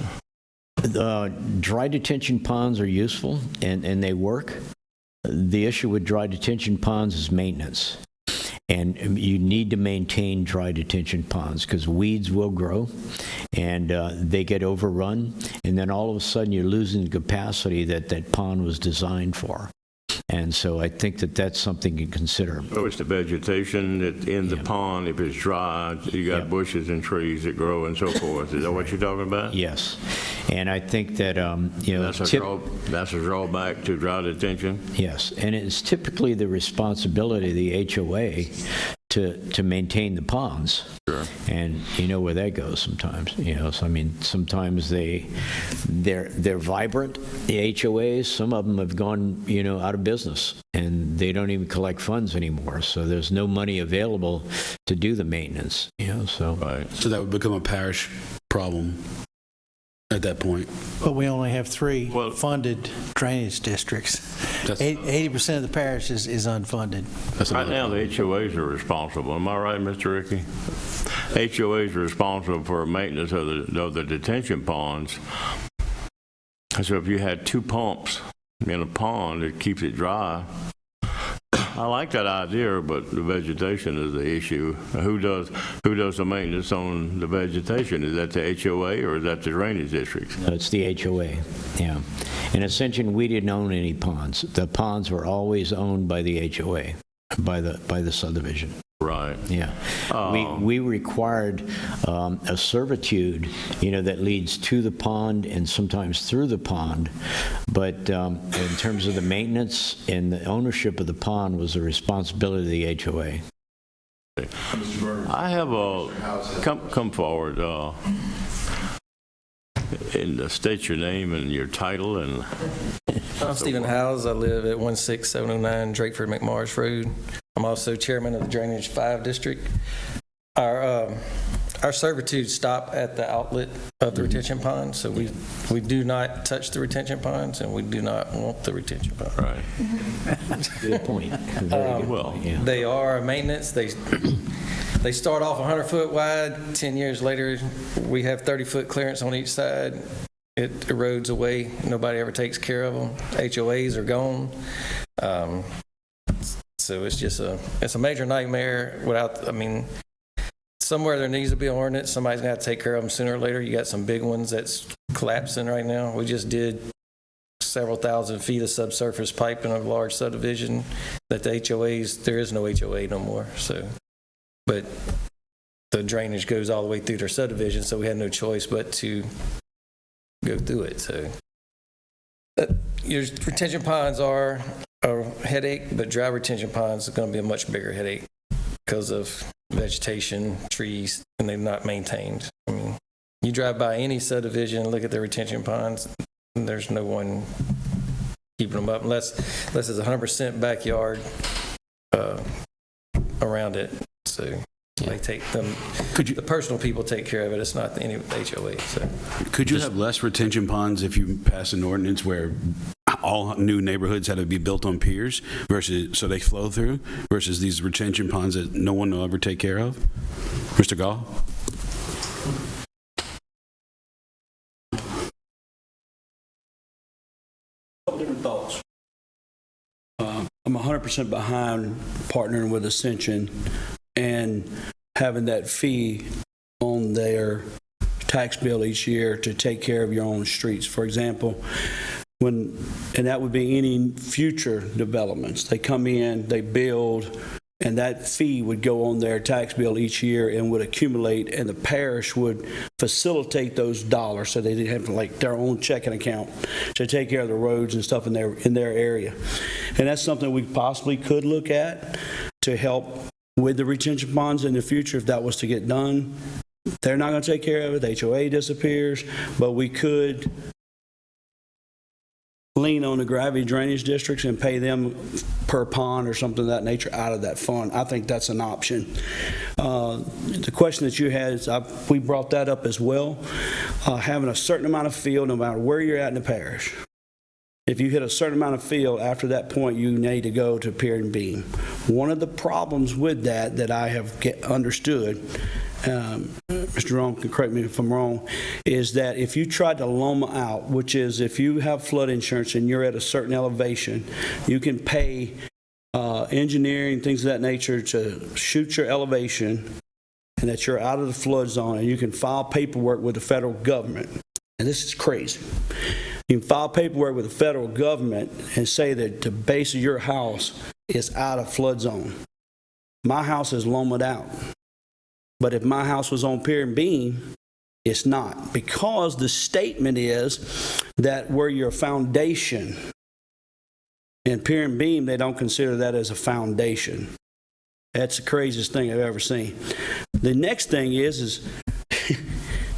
Dry detention ponds are useful, and they work. The issue with dry detention ponds is maintenance. And you need to maintain dry detention ponds because weeds will grow and they get overrun. And then all of a sudden you're losing the capacity that pond was designed for. And so I think that's something to consider. So it's the vegetation that in the pond, if it's dry, you got bushes and trees that grow and so forth. Is that what you're talking about? Yes. And I think that, That's a drawback to dry detention? Yes. And it's typically the responsibility of the HOA to maintain the ponds. Sure. And you know where that goes sometimes. So I mean, sometimes they're vibrant, the HOAs. Some of them have gone, out of business, and they don't even collect funds anymore. So there's no money available to do the maintenance. So Right. So that would become a parish problem at that point. But we only have three Well- funded drainage districts. 80% of the parish is unfunded. Right now, the HOAs are responsible. Am I right, Mr. Ricky? HOAs are responsible for maintenance of the detention ponds. So if you had 2 pumps in a pond, it keeps it dry. I like that idea, but the vegetation is the issue. Who does the maintenance on the vegetation? Is that the HOA or is that the drainage districts? no, it's the HOA. Yeah. In Ascension, we didn't own any ponds. The ponds were always owned by the HOA, by the subdivision. Right. Yeah. We required a servitude, that leads to the pond and sometimes through the pond. But in terms of the maintenance and the ownership of the pond was the responsibility of the HOA. I have come forward and state your name and your title and. I'm Stephen Howes. I live at 16709 Drakeford McMarsh Road. I'm also chairman of the Drainage 5 District. Our servitudes stop at the outlet of the retention pond, so we do not touch the retention ponds, and we do not want the retention pond. Right. Good point. Very good. Well, Yeah. They are maintenance. They start off 100-foot wide. 10 years later, we have 30-foot clearance on each side. It erodes away. Nobody ever takes care of them. HOAs are gone. So it's a major nightmare somewhere there needs to be an ordinance. Somebody's going to have to take care of them sooner or later. You got some big ones that's collapsing right now. We just did several thousand feet of subsurface pipe in a large subdivision that the HOAs, there is no HOA no more. So, but the drainage goes all the way through their subdivision, so we had no choice but to go through it. So your retention ponds are a headache, but dry retention ponds are going to be a much bigger headache because of vegetation, trees, and they're not maintained. I mean, you drive by any subdivision and look at their retention ponds, and there's no one keeping them up unless it's 100% backyard around it. So they take them. The personal people take care of it. It's not any HOA. So Could you have less retention ponds if you pass an ordinance where all new neighborhoods had to be built on piers versus so they flow through versus these retention ponds that no one will ever take care of? Mr. Gall? Couple different thoughts. I'm 100% behind partnering with Ascension and having that fee on their tax bill each year to take care of your own streets. For example, and that would be any future developments. They come in, they build, and that fee would go on their tax bill each year and would accumulate, and the parish would facilitate those dollars so they didn't have like their own checking account to take care of the roads and stuff in their area. And that's something we possibly could look at to help with the retention ponds in the future, if that was to get done. They're not going to take care of it. The HOA disappears, but we could lean on the gravity drainage districts and pay them per pond or something of that nature out of that fund. I think that's an option. The question that you had is, we brought that up as well, having a certain amount of field no matter where you're at in the parish. If you hit a certain amount of field, after that point, you need to go to pier and beam. One of the problems with that I have understood, Mr. Jerome can correct me if I'm wrong, is that if you try to Loma out, which is if you have flood insurance and you're at a certain elevation, you can pay engineering, things of that nature to shoot your elevation and that you're out of the flood zone, and you can file paperwork with the federal government. And this is crazy. You can file paperwork with the federal government and say that the base of your house is out of flood zone. My house is lomaed out. But if my house was on pier and beam, it's not. Because the statement is that where your foundation, in pier and beam, they don't consider that as a foundation. That's the craziest thing I've ever seen. The next thing is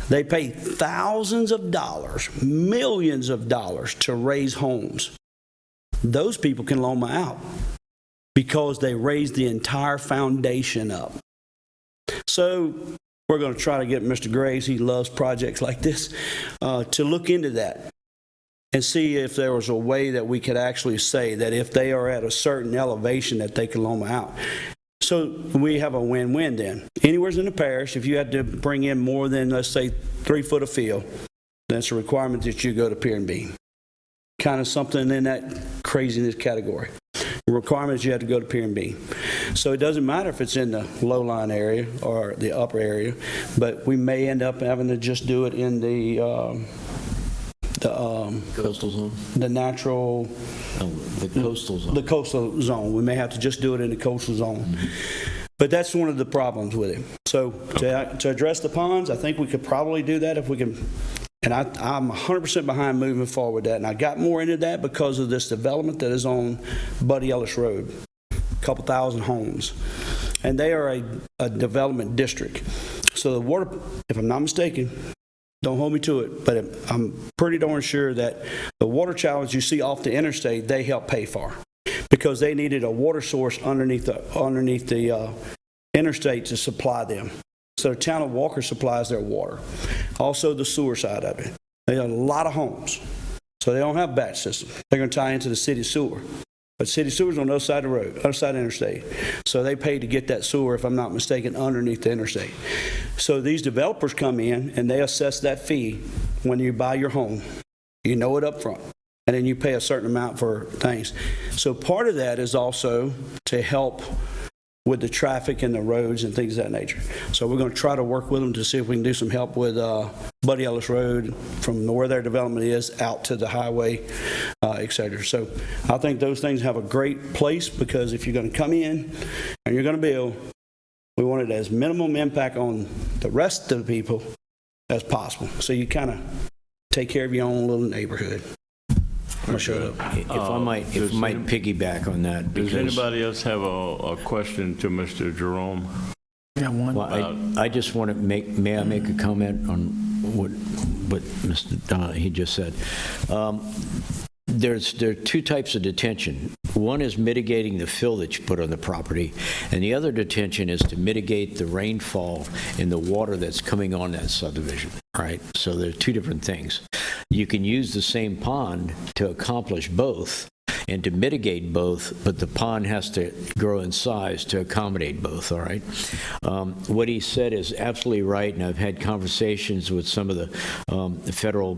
they pay thousands of dollars, millions of dollars to raise homes. Those people can Loma out because they raised the entire foundation up. So we're going to try to get Mr. Graves, he loves projects like this, to look into that and see if there was a way that we could actually say that if they are at a certain elevation that they can Loma out. So we have a win-win then. Anywhere in the parish, if you had to bring in more than, let's say, 3 foot of fill, that's a requirement that you go to pier and beam. Kind of something in that craziness category. The requirement is you have to go to pier and beam. So it doesn't matter if it's in the low-lying area or the upper area, but we may end up having to just do it in the Coastal zone? the natural, The coastal zone. the coastal zone. We may have to just do it in the coastal zone. But that's one of the problems with it. So to address the ponds, I think we could probably do that if we can. And I'm 100% behind moving forward with that. And I got more into that because of this development that is on Buddy Ellis Road, a couple thousand homes. And they are a development district. So the water, if I'm not mistaken, don't hold me to it, but I'm pretty darn sure that the water challenge you see off the interstate, they help pay for, because they needed a water source underneath the interstate to supply them. So the town of Walker supplies their water. Also the sewer side of it. They have a lot of homes, so they don't have batch system. They're going to tie into the city sewer. But city sewer's on the other side of the road, other side of the interstate. So they pay to get that sewer, if I'm not mistaken, underneath the interstate. So these developers come in and they assess that fee when you buy your home. You know it up front. And then you pay a certain amount for things. So part of that is also to help with the traffic and the roads and things of that nature. So we're going to try to work with them to see if we can do some help with Buddy Ellis Road from where their development is out to the highway, et cetera. So I think those things have a great place, because if you're going to come in and you're going to build, we want it as minimum impact on the rest of the people as possible. So you kind of take care of your own little neighborhood. I'm gonna shut up. If I might piggyback on that. Does because- anybody else have a question to Mr. Jerome? Yeah, one. Well, I just want to may I make a comment on what Mr. He just said? There are two types of detention. One is mitigating the fill that you put on the property, and the other detention is to mitigate the rainfall and the water that's coming on that subdivision, right? So there are two different things. You can use the same pond to accomplish both and to mitigate both, but the pond has to grow in size to accommodate both, all right? What he said is absolutely right, and I've had conversations with some of the federal,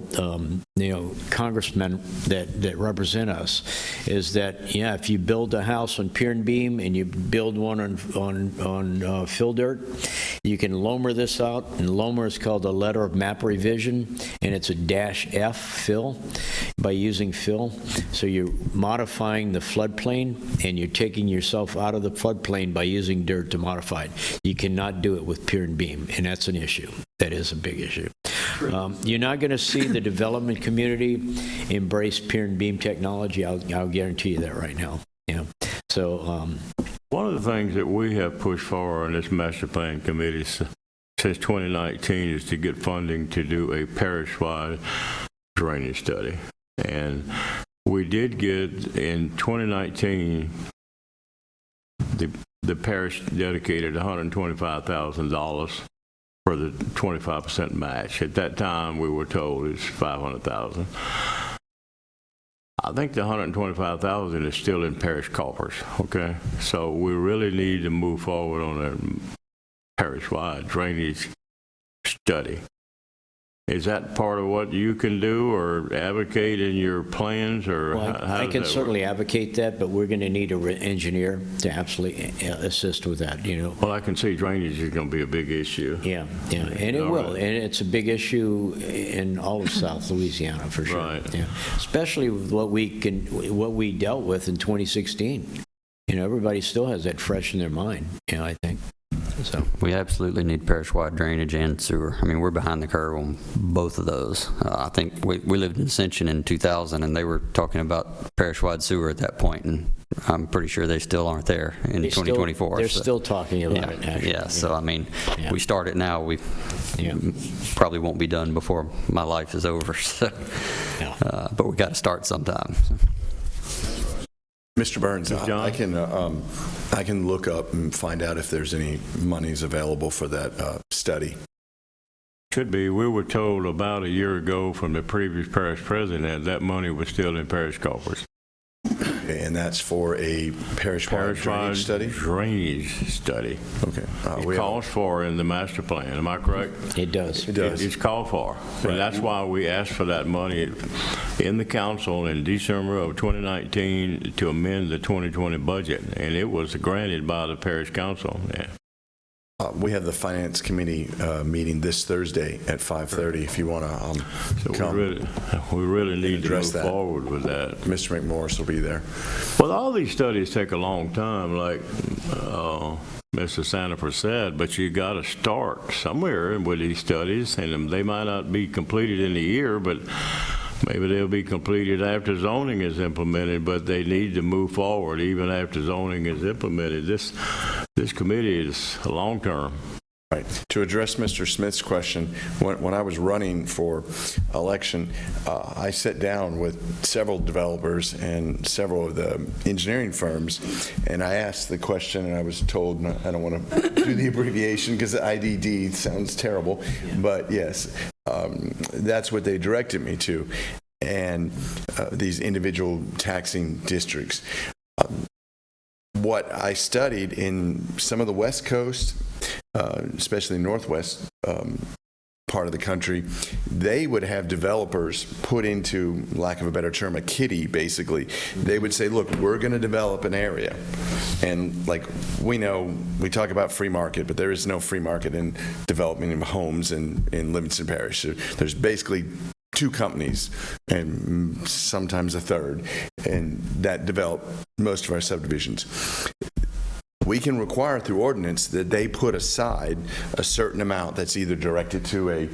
congressmen that represent us, is that, yeah, if you build a house on pier and beam and you build one on fill dirt, you can Lomer this out, and Lomer is called a letter of map revision, and it's a -F fill by using fill. So you're modifying the floodplain, and you're taking yourself out of the floodplain by using dirt to modify it. You cannot do it with pier and beam, and that's an issue. That is a big issue. You're not going to see the development community embrace pier and beam technology. I'll guarantee you that right now. Yeah. So One of the things that we have pushed for in this master plan committee since 2019 is to get funding to do a parish-wide drainage study. And we did get, in 2019, the parish dedicated $125,000 for the 25% match. At that time, we were told it's $500,000. I think the $125,000 is still in parish coffers, okay? So we really need to move forward on a parish-wide drainage study. Is that part of what you can do or advocate in your plans, or Well, how I does can that certainly work? advocate that, but we're going to need an engineer to absolutely assist with that, you know. Well, I can see drainage is going to be a big issue. Yeah, and it All will, right. and it's a big issue in all of South Louisiana, for sure. Right. Yeah. Especially with what we dealt with in 2016. You know, everybody still has that fresh in their mind, you know, I think. So, We absolutely need parish-wide drainage and sewer. I mean, we're behind the curve on both of those. I think we lived in Ascension in 2000, and they were talking about parish-wide sewer at that point, and I'm pretty sure they still aren't there in 2024. They're so- still talking about yeah, it, actually. yeah, so I mean, Yeah. we start it now, we Yeah. probably won't be done before my life is over, so, Yeah. but we got to start sometime. So. Mr. Burns, John? I can look up and find out if there's any monies available for that study. Should be. We were told about a year ago from the previous parish president that money was still in parish coffers. And that's for a parish-wide drainage study? Drainage study. Okay. It calls for in the master plan, am I correct? It does. It does. It's called for. And that's why we asked for that money in the council in December of 2019 to amend the 2020 budget, and it was granted by the parish council. Yeah. We have the finance committee meeting this Thursday at 5:30 if you want to So come. we really need to address move that. forward with that. Mr. McMorris will be there. Well, all these studies take a long time, like Mr. Sandifer said, but you got to start somewhere with these studies, and they might not be completed in a year, but maybe they'll be completed after zoning is implemented, but they need to move forward even after zoning is implemented. This committee is long-term. Right. To address Mr. Smith's question, when I was running for election, I sat down with several developers and several of the engineering firms, and I asked the question, and I was told, and I don't want to do the abbreviation because IDD sounds terrible, but yes, that's what they directed me to, and these individual taxing districts. What I studied in some of the West Coast, especially Northwest part of the country, they would have developers put into, lack of a better term, a kitty, basically. They would say, look, we're going to develop an area. And like we know, we talk about free market, but there is no free market in development of homes in Livingston Parish. So there's basically two companies and sometimes a third, and that develop most of our subdivisions. We can require through ordinance that they put aside a certain amount that's either directed to a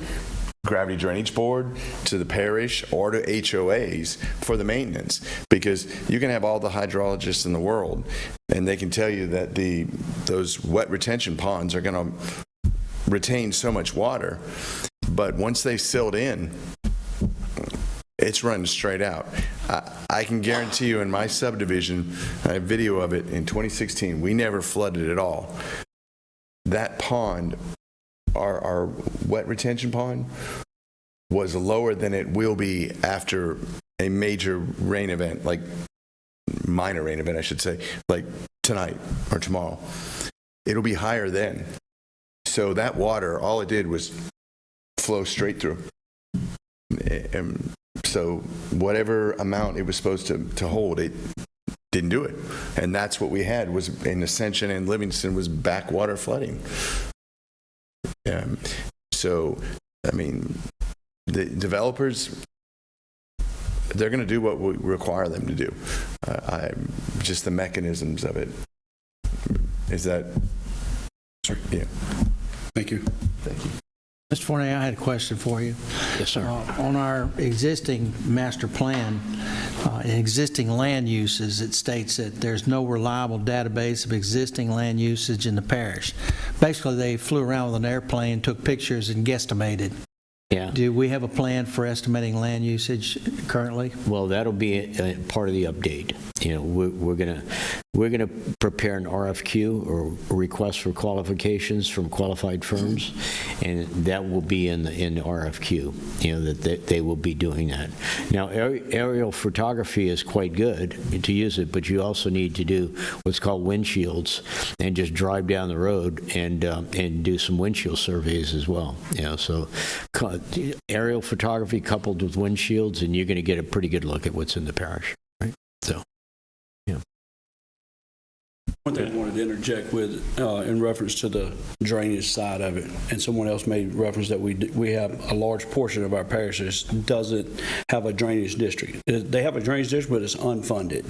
gravity drainage board, to the parish, or to HOAs for the maintenance, because you can have all the hydrologists in the world and they can tell you that those wet retention ponds are going to retain so much water, but once they silt in, it's running straight out. I can guarantee you in my subdivision, I have video of it in 2016, we never flooded at all. That pond, our wet retention pond, was lower than it will be after a major rain event, like minor rain event, I should say, like tonight or tomorrow. It'll be higher then. So that water, all it did was flow straight through. And so whatever amount it was supposed to hold, it didn't do it. And that's what we had was in Ascension and Livingston was backwater flooding. So, I mean, the developers, they're going to do what we require them to do. Just the mechanisms of it. Is that? Sure. Yeah. Thank you. Thank you. Mr. Fournier, I had a question for you. Yes, sir. On our existing master plan, in existing land uses, it states that there's no reliable database of existing land usage in the parish. Basically, they flew around with an airplane, took pictures, and guesstimated. Yeah. Do we have a plan for estimating land usage currently? Well, that'll be a part of the update. You know, we're gonna prepare an RFQ, or a request for qualifications from qualified firms, and that will be in the RFQ. You know, that they will be doing that. Now, aerial photography is quite good to use it, but you also need to do what's called windshields, and just drive down the road and do some windshield surveys as well. You know, so aerial photography coupled with windshields, and you're going to get a pretty good look at what's in the parish, right? So, yeah. One thing I wanted to interject with, in reference to the drainage side of it, and someone else made reference that we have a large portion of our parishes doesn't have a drainage district. They have a drainage district, but it's unfunded.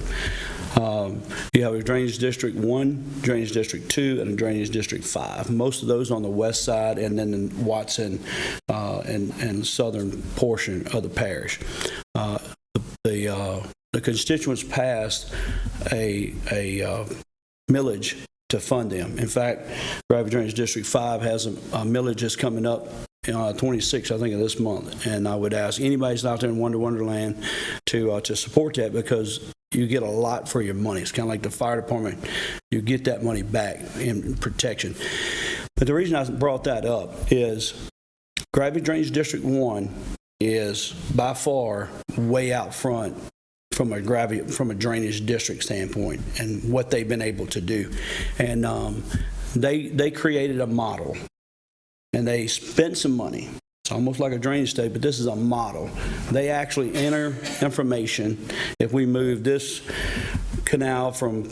You have a drainage district 1, drainage district 2, and a drainage district 5. Most of those on the west side, and then in Watson and southern portion of the parish. The constituents passed a millage to fund them. In fact, Gravity Drainage District 5 has a millage that's coming up 26, I think, of this month. And I would ask anybody who's out there in Wonderland to support that, because you get a lot for your money. It's kind of like the fire department. You get that money back in protection. But the reason I brought that up is Gravity Drainage District 1 is by far way out front from a drainage district standpoint and what they've been able to do. And they created a model, and they spent some money. It's almost like a drainage state, but this is a model. They actually enter information. If we move this canal from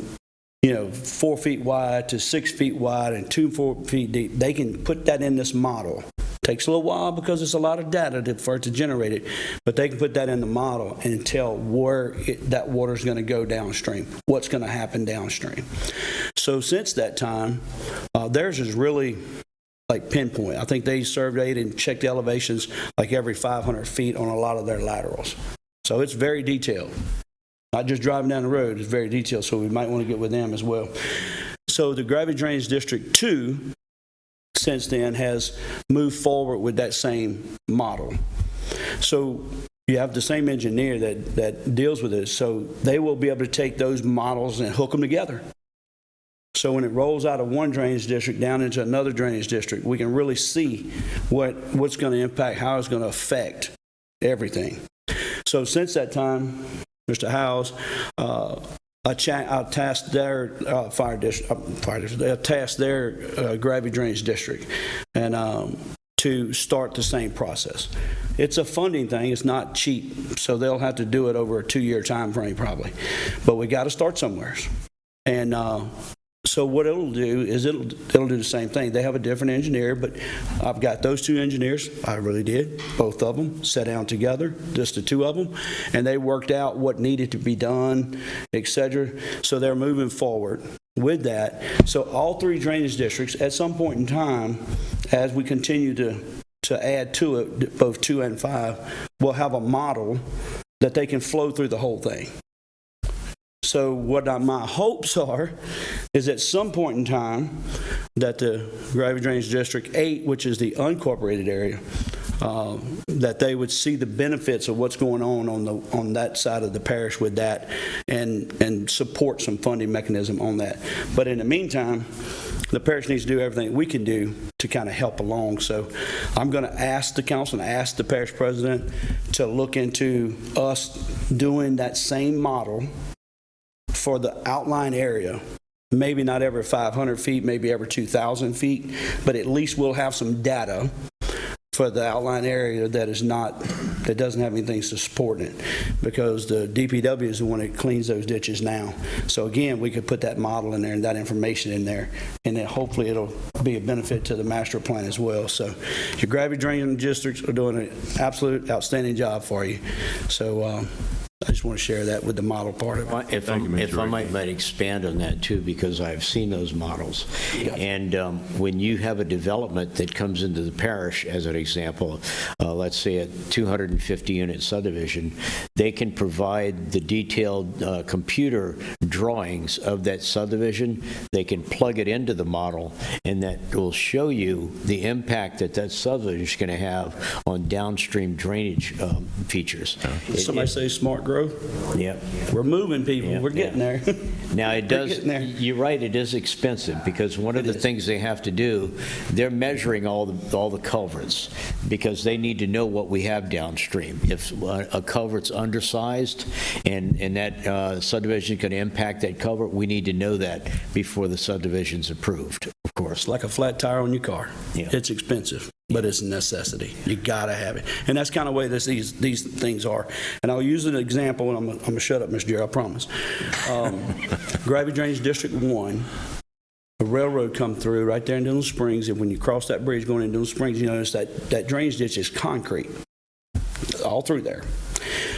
4 feet wide to 6 feet wide and 4 feet deep, they can put that in this model. Takes a little while because it's a lot of data for it to generate it, but they can put that in the model and tell where that water is going to go downstream, what's going to happen downstream. So since that time, theirs is really like pinpoint. I think they surveyed and checked the elevations like every 500 feet on a lot of their laterals. So it's very detailed. Not just driving down the road, it's very detailed, so we might want to get with them as well. So the Gravity Drainage District 2 since then has moved forward with that same model. So you have the same engineer that deals with this, so they will be able to take those models and hook them together. So when it rolls out of one drainage district down into another drainage district, we can really see what's going to impact, how it's going to affect everything. So since that time, Mr. Howes, I tasked their Gravity Drainage District and to start the same process. It's a funding thing. It's not cheap, so they'll have to do it over a 2-year time frame probably. But we got to start somewhere. And so what it'll do is it'll do the same thing. They have a different engineer, but I've got those 2 engineers. I really did. Both of them sat down together, just the 2 of them, and they worked out what needed to be done, etc. So they're moving forward with that. So all 3 drainage districts, at some point in time, as we continue to add to it, both 2 and 5, will have a model that they can flow through the whole thing. So what my hopes are is at some point in time that the Gravity Drainage District 8, which is the unincorporated area, that they would see the benefits of what's going on that side of the parish with that and support some funding mechanism on that. But in the meantime, the parish needs to do everything we can do to kind of help along. So I'm going to ask the council and ask the parish president to look into us doing that same model for the outline area, maybe not every 500 feet, maybe every 2,000 feet, but at least we'll have some data for the outline area that doesn't have anything to support it, because the DPW is the one that cleans those ditches now. So again, we could put that model in there and that information in there, and then hopefully it'll be a benefit to the master plan as well. So your Gravity Drainage Districts are doing an absolute outstanding job for you. So I just want to share that with the model part of it. If I might expand on that too, because I've seen those models. And when you have a development that comes into the parish, as an example, let's say a 250-unit subdivision, they can provide the detailed computer drawings of that subdivision. They can plug it into the model, and that will show you the impact that that subdivision is going to have on downstream drainage features. Somebody say smart growth? Yeah. We're moving, people. Yeah, We're getting there. Now, it does, getting there. you're right, it is expensive, because one of the things they have to do, they're measuring all the culverts, because they need to know what we have downstream. If a culvert's undersized and that subdivision can impact that culvert, we need to know that before the subdivision's approved, of course. It's like a flat tire on your car. Yeah. It's expensive, but it's a necessity. You got to have it. And that's kind of the way these things are. And I'll use an example, and I'm going to shut up, Mr. Jerry, I promise. Gravity Drainage District 1, a railroad come through right there in Dillon Springs, and when you cross that bridge going into Dillon Springs, you notice that drainage ditch is concrete all through there.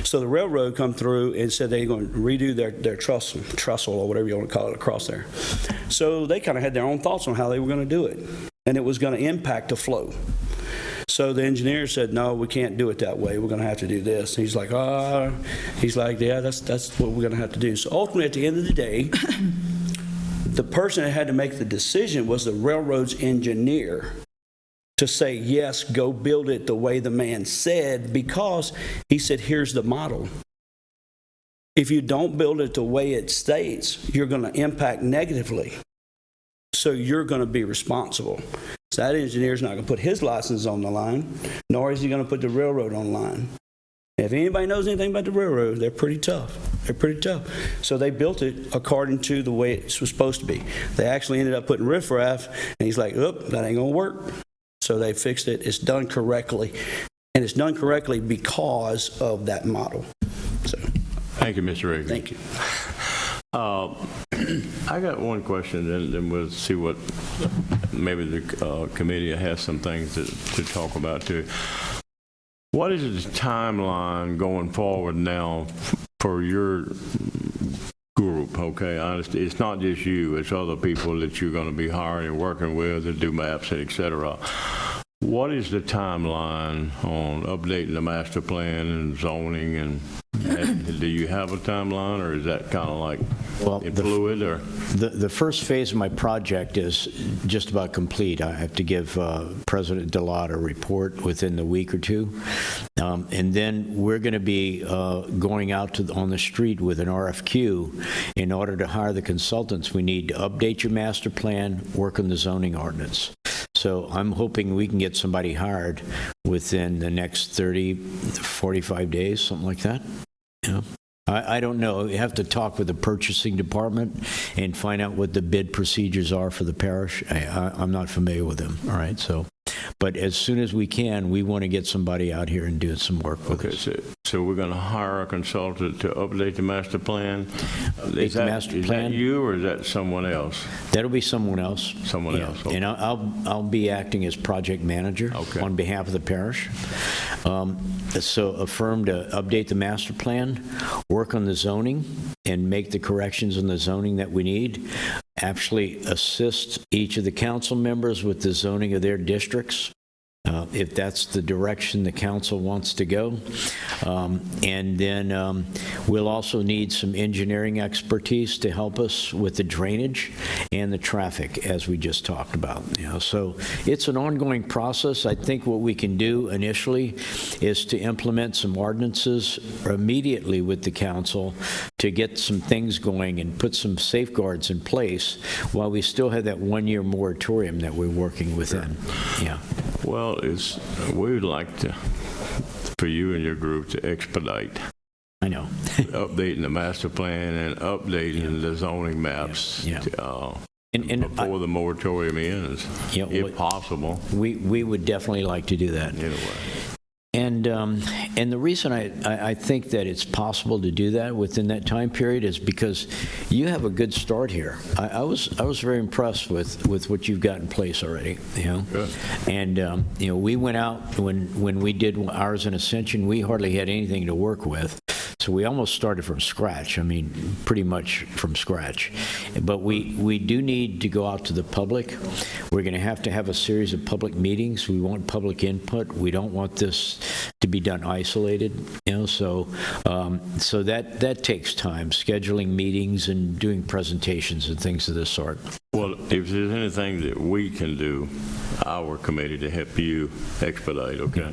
So the railroad come through and said they're going to redo their trestle or whatever you want to call it across there. So they kind of had their own thoughts on how they were going to do it, and it was going to impact the flow. So the engineer said, no, we can't do it that way. We're going to have to do this. He's like, yeah, that's what we're going to have to do. So ultimately, at the end of the day, the person that had to make the decision was the railroad's engineer to say, yes, go build it the way the man said, because he said, here's the model. If you don't build it the way it states, you're going to impact negatively. So you're going to be responsible. So that engineer's not going to put his license on the line, nor is he going to put the railroad on the line. If anybody knows anything about the railroad, they're pretty tough. They're pretty tough. So they built it according to the way it was supposed to be. They actually ended up putting riffraff, and he's like, oop, that ain't going to work. So they fixed it. It's done correctly. And it's done correctly because of that model. So, Thank you, Mr. Reagan. thank you. I got one question, and then we'll see what, maybe the committee has some things to talk about too. What is the timeline going forward now for your group? Okay, honestly, it's not just you, it's other people that you're going to be hiring and working with that do maps, et cetera. What is the timeline on updating the master plan and zoning, and do you have a timeline, or is that kind of like fluid? Or the first phase of my project is just about complete. I have to give President Delott a report within the week or two, and then we're going to be going out on the street with an RFQ in order to hire the consultants we need to update your master plan, work on the zoning ordinance. So I'm hoping we can get somebody hired within the next 30, 45 days, something like that. Yeah. I don't know. You have to talk with the purchasing department and find out what the bid procedures are for the parish. I'm not familiar with them, all right? But as soon as we can, we want to get somebody out here and do some work with us. So we're going to hire a consultant to update the master plan? Is that you, or is that someone else? That'll be someone else. Someone else. Okay. And I'll be acting as project manager on behalf of the parish. So a firm to update the master plan, work on the zoning, and make the corrections in the zoning that we need. Actually assist each of the council members with the zoning of their districts, if that's the direction the council wants to go. And then we'll also need some engineering expertise to help us with the drainage and the traffic, as we just talked about. So it's an ongoing process. I think what we can do initially is to implement some ordinances immediately with the council to get some things going and put some safeguards in place while we still have that one-year moratorium that we're working within. Yeah. Well, we would like for you and your group to expedite. I know. Updating the master plan and updating the zoning maps before the moratorium ends, if possible. We would definitely like to do that. Anyway. And the reason I think that it's possible to do that within that time period is because you have a good start here. I was very impressed with what you've got in place already. Good. And we went out when we did ours in Ascension. We hardly had anything to work with. So we almost started from scratch, I mean, pretty much from scratch. But we do need to go out to the public. We're going to have a series of public meetings. We want public input. We don't want this to be done isolated, so that takes time, scheduling meetings and doing presentations and things of this sort. Well, if there's anything that we can do, our committee, to help you expedite, okay?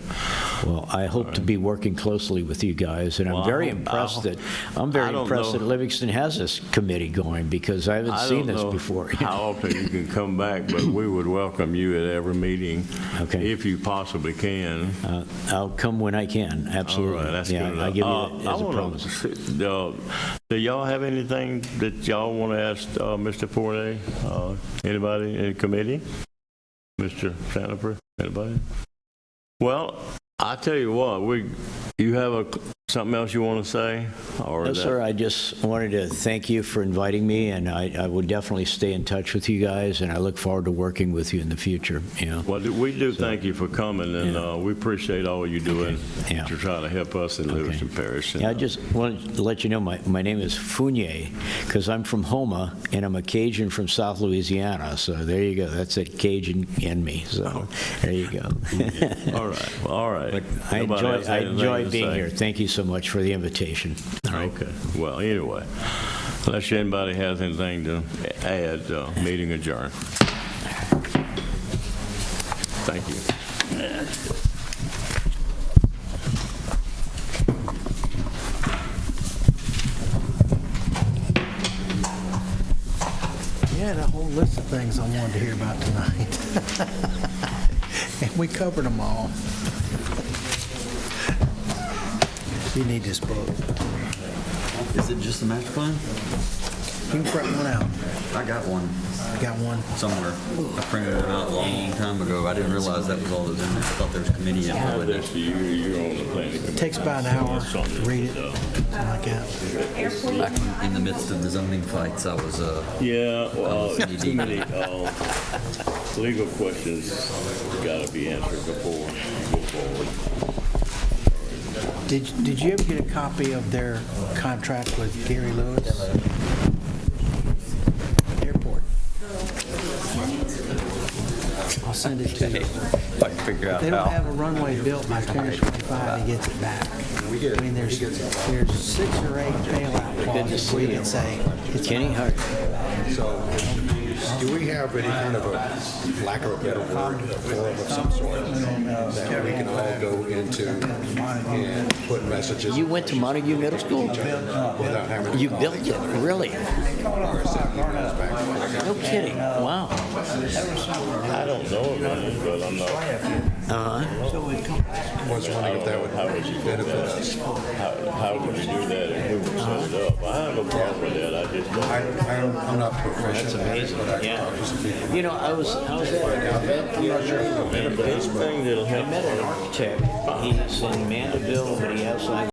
Well, I hope to be working closely with you guys, and I'm very impressed that Livingston has this committee going, because I haven't seen this before. How often you can come back, but we would welcome you at every meeting, Okay. if you possibly can. I'll come when I can, absolutely. All right, that's Yeah, good I'll enough. give you that as a promise. Do y'all have anything that y'all want to ask Mr. Forney? Anybody in the committee? Mr. Sandifer, anybody? Well, I tell you what, you have something else you want to say? Or No, is that- sir, I just wanted to thank you for inviting me, and I would definitely stay in touch with you guys, and I look forward to working with you in the future, Well, we do thank you for coming, and we appreciate all you doing Yeah. to try to help us in Livingston Parish. Yeah, I just wanted to let you know, my name is Fournier, because I'm from Houma, and I'm a Cajun from South Louisiana, so there you go. That's it, Cajun in me, so there you go. All right, well, all right. I Nobody else have anything enjoy to being say? here. Thank you so much for the invitation. Okay, well, anyway, unless anybody has anything to add, meeting adjourned. Thank you. Yeah, and a whole list of things I wanted to hear about tonight. And we covered them all. You need this book. Is it just the master plan? You can print one out. I got one I got one. somewhere. I printed it out a long time ago. I didn't realize that was all that was in there. I thought there was committee info in there. You're on the planning committee. It takes about an hour to read it, something like that. Back in the midst of the zoning fights, I was, Yeah, well, CDD. too many legal questions got to be answered before you go forward. Did you ever get a copy of their contract with Gary Lewis? Airport. I'll send it to you. if I can figure out They don't how. have a runway built by 2025, he gets it back. I mean, there's 6 or 8 bailout clauses where you can say, it's Kenny, how Do we have any kind of a, lack of a better word, forum of some sort that we can all go into and put messages? you went to Montague Middle School? Without having. You built it, really? No kidding, wow. I don't know about it, but I'm not. Uh-huh. Was wondering if that would benefit us. How would you do that if we were set it up? I have no problem with that. I just don't. I'm not professional. That's amazing. But I can talk to some people. You know, I was at an event the other day. Anything that'll I help. met an architect. He's in Mandeville, but he has like